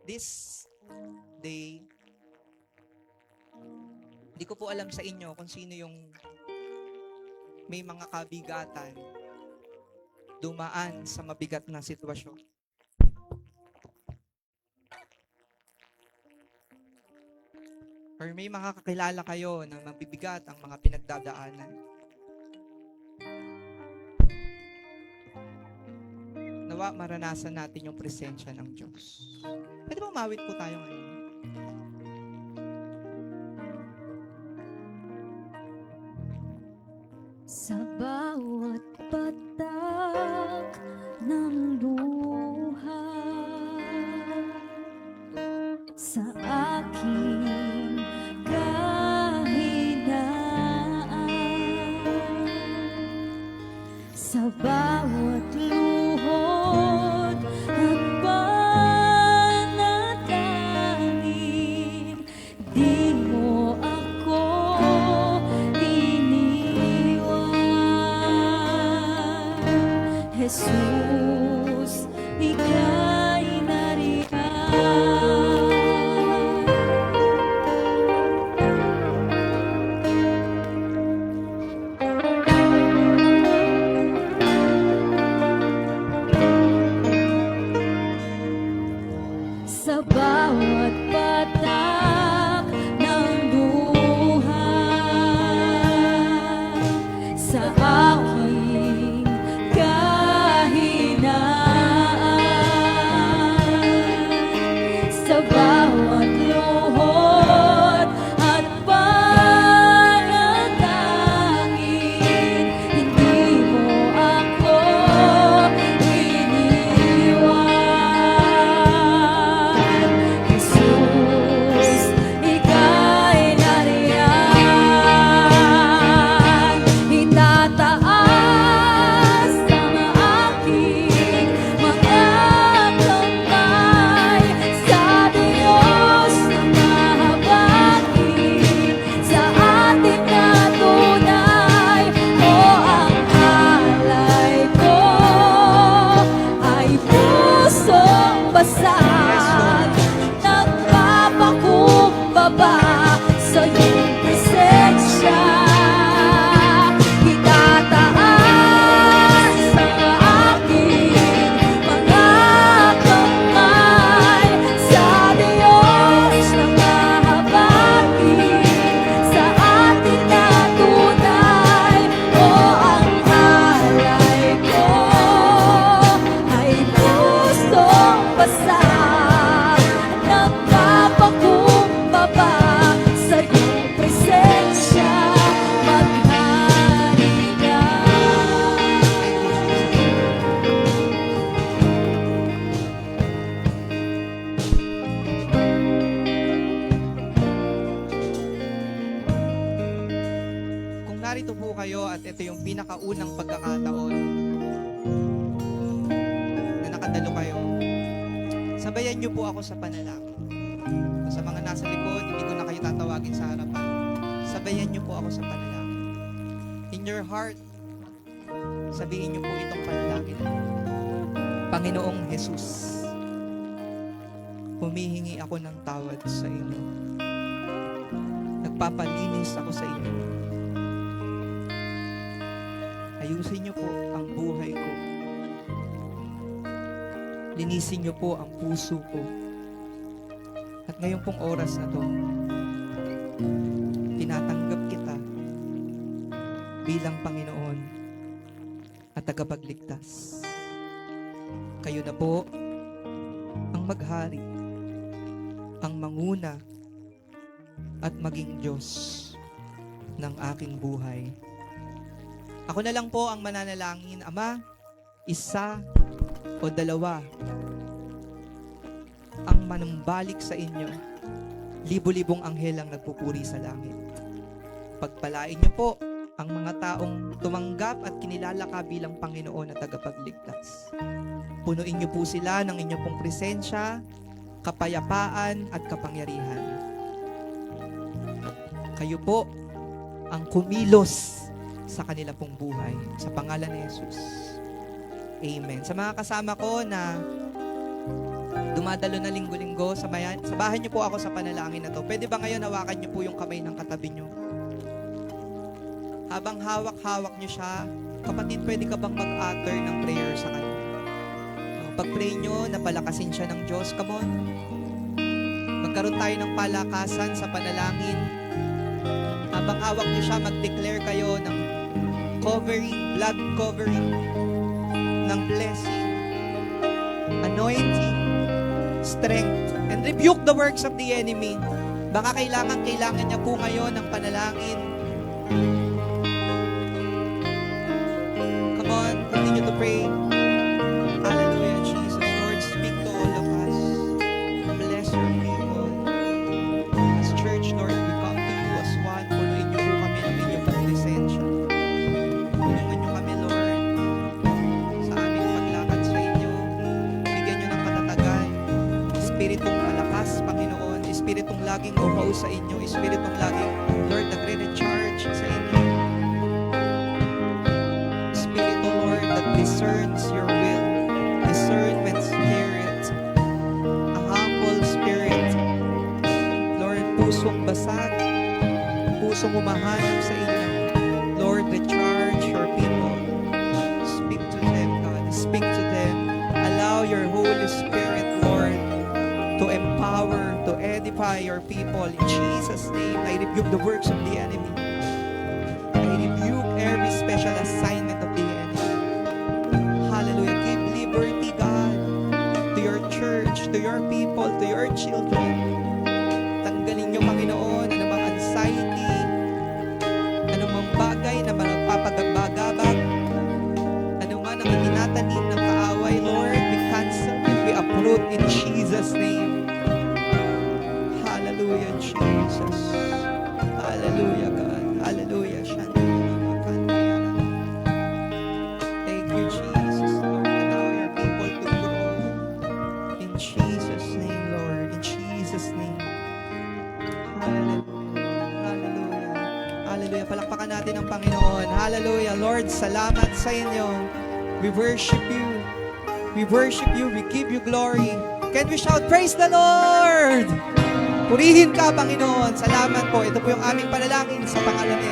[SPEAKER 4] this day, hindi ko po alam sa inyo kung sino yung may mga kabigatan, dumaan sa mabigat na sitwasyon. Or may mga kakilala kayo na mabibigat ang mga pinagdadaanan. Nawa maranasan natin yung presensya ng Diyos. Pwede ba umawit po tayo ngayon?
[SPEAKER 2] Sa bawat patak ng buhay, sa aking kahinaan, sa bawat luhod at panalangin, di mo ako iniwan. Jesus, ika'y nariyan. Sa bawat patak ng buhay, sa aking kahinaan, sa bawat luhod at panalangin, hindi mo ako iniwan. Jesus, ika'y nariyan. Itataas ang aking mga kamay sa Diyos na mahabagin, sa ating natunay. O ang alay ko ay pusong basag, nagpapakumbaba sa iyong presensya. Itataas ang aking mga kamay sa Diyos na mahabagin, sa ating natunay. O ang alay ko ay pusong basag, nagpapakumbaba sa iyong presensya. Maghari ka.
[SPEAKER 4] Kung narito po kayo at ito yung pinakaunang pagkakataon na nakadalo kayo, sabayan niyo po ako sa panalangin. Sa mga nasa likod, hindi ko na kayo tatawagin sa harapan. Sabayan niyo po ako sa panalangin. In your heart, sabihin niyo po itong panalangin. Panginoong Jesus, humihingi ako ng tawad sa inyo. Nagpapalinis ako sa inyo. Ayusin niyo po ang buhay ko. Linisin niyo po ang puso ko. At ngayon pong oras na to, tinatanggap kita bilang Panginoon at tagapagligtas. Kayo na po ang maghari, ang manguna at maging Diyos ng aking buhay. Ako na lang po ang mananalangin, Ama, isa o dalawa ang manumbalik sa inyo libo-libong anghel ang nagpupuri sa langit. Pagpalain niyo po ang mga taong tumanggap at kinilala ka bilang Panginoon at tagapagligtas. Punuin niyo po sila ng inyong pong presensya, kapayapaan at kapangyarihan. Kayo po ang kumilos sa kanila pong buhay. Sa pangalan ni Jesus. Amen. Sa mga kasama ko na dumadalo na linggo-linggo, sabahan niyo po ako sa panalangin na to. Pwede ba ngayon hawakan niyo po yung kamay ng katabi niyo? Habang hawak-hawak niyo siya, kapatid, pwede ka bang mag-utter ng prayer sa kanya? Pag-pray niyo, napalakasin siya ng Diyos. Come on. Magkaroon tayo ng palakasan sa panalangin. Habang hawak niyo siya, mag-declare kayo ng covering, blood covering, ng blessing, anointing, strength, and rebuke the works of the enemy. Baka kailangan niya po ngayon ng panalangin. Come on, continue to pray. Hallelujah, Jesus. Lord, speak to all of us. Bless your people. As church, Lord, we come to you as one. Punuin niyo po kami ng inyong presensya. Tulungan niyo kami, Lord, sa aming paglakad sa inyo. Bigyan niyo ng katatagan. Espiritong malakas, Panginoon. Espiritong laging uhaw sa inyo. Espiritong laging, Lord, nagre-recharge sa inyo. Espiritu, Lord, that discerns your will. Discernment spirit. A humble spirit. Lord, pusong basag. Pusong umahanap sa inyo. Lord, recharge your people. Speak to them, God. Speak to them. Allow your Holy Spirit, Lord, to empower, to edify your people. In Jesus' name, I rebuke the works of the enemy. I rebuke every special assignment of the enemy. Hallelujah. Give liberty, God, to your church, to your people, to your children. Tanggalin niyo, Panginoon, anumang anxiety, anumang bagay na magpapagabagabag, anuman ang itinatanim ng kaaway, Lord, we cancel and we uproot in Jesus' name. Hallelujah, Jesus. Hallelujah, God. Hallelujah. Thank you, Jesus, Lord. Allow your people to grow. In Jesus' name, Lord. In Jesus' name. Hallelujah. Hallelujah. Hallelujah. Palakpakan natin ang Panginoon. Hallelujah. Lord, salamat sa inyo. We worship you. We worship you. We give you glory. Can we shout, praise the Lord? Purihin ka, Panginoon. Salamat po. Ito po yung aming panalangin sa pangalan ni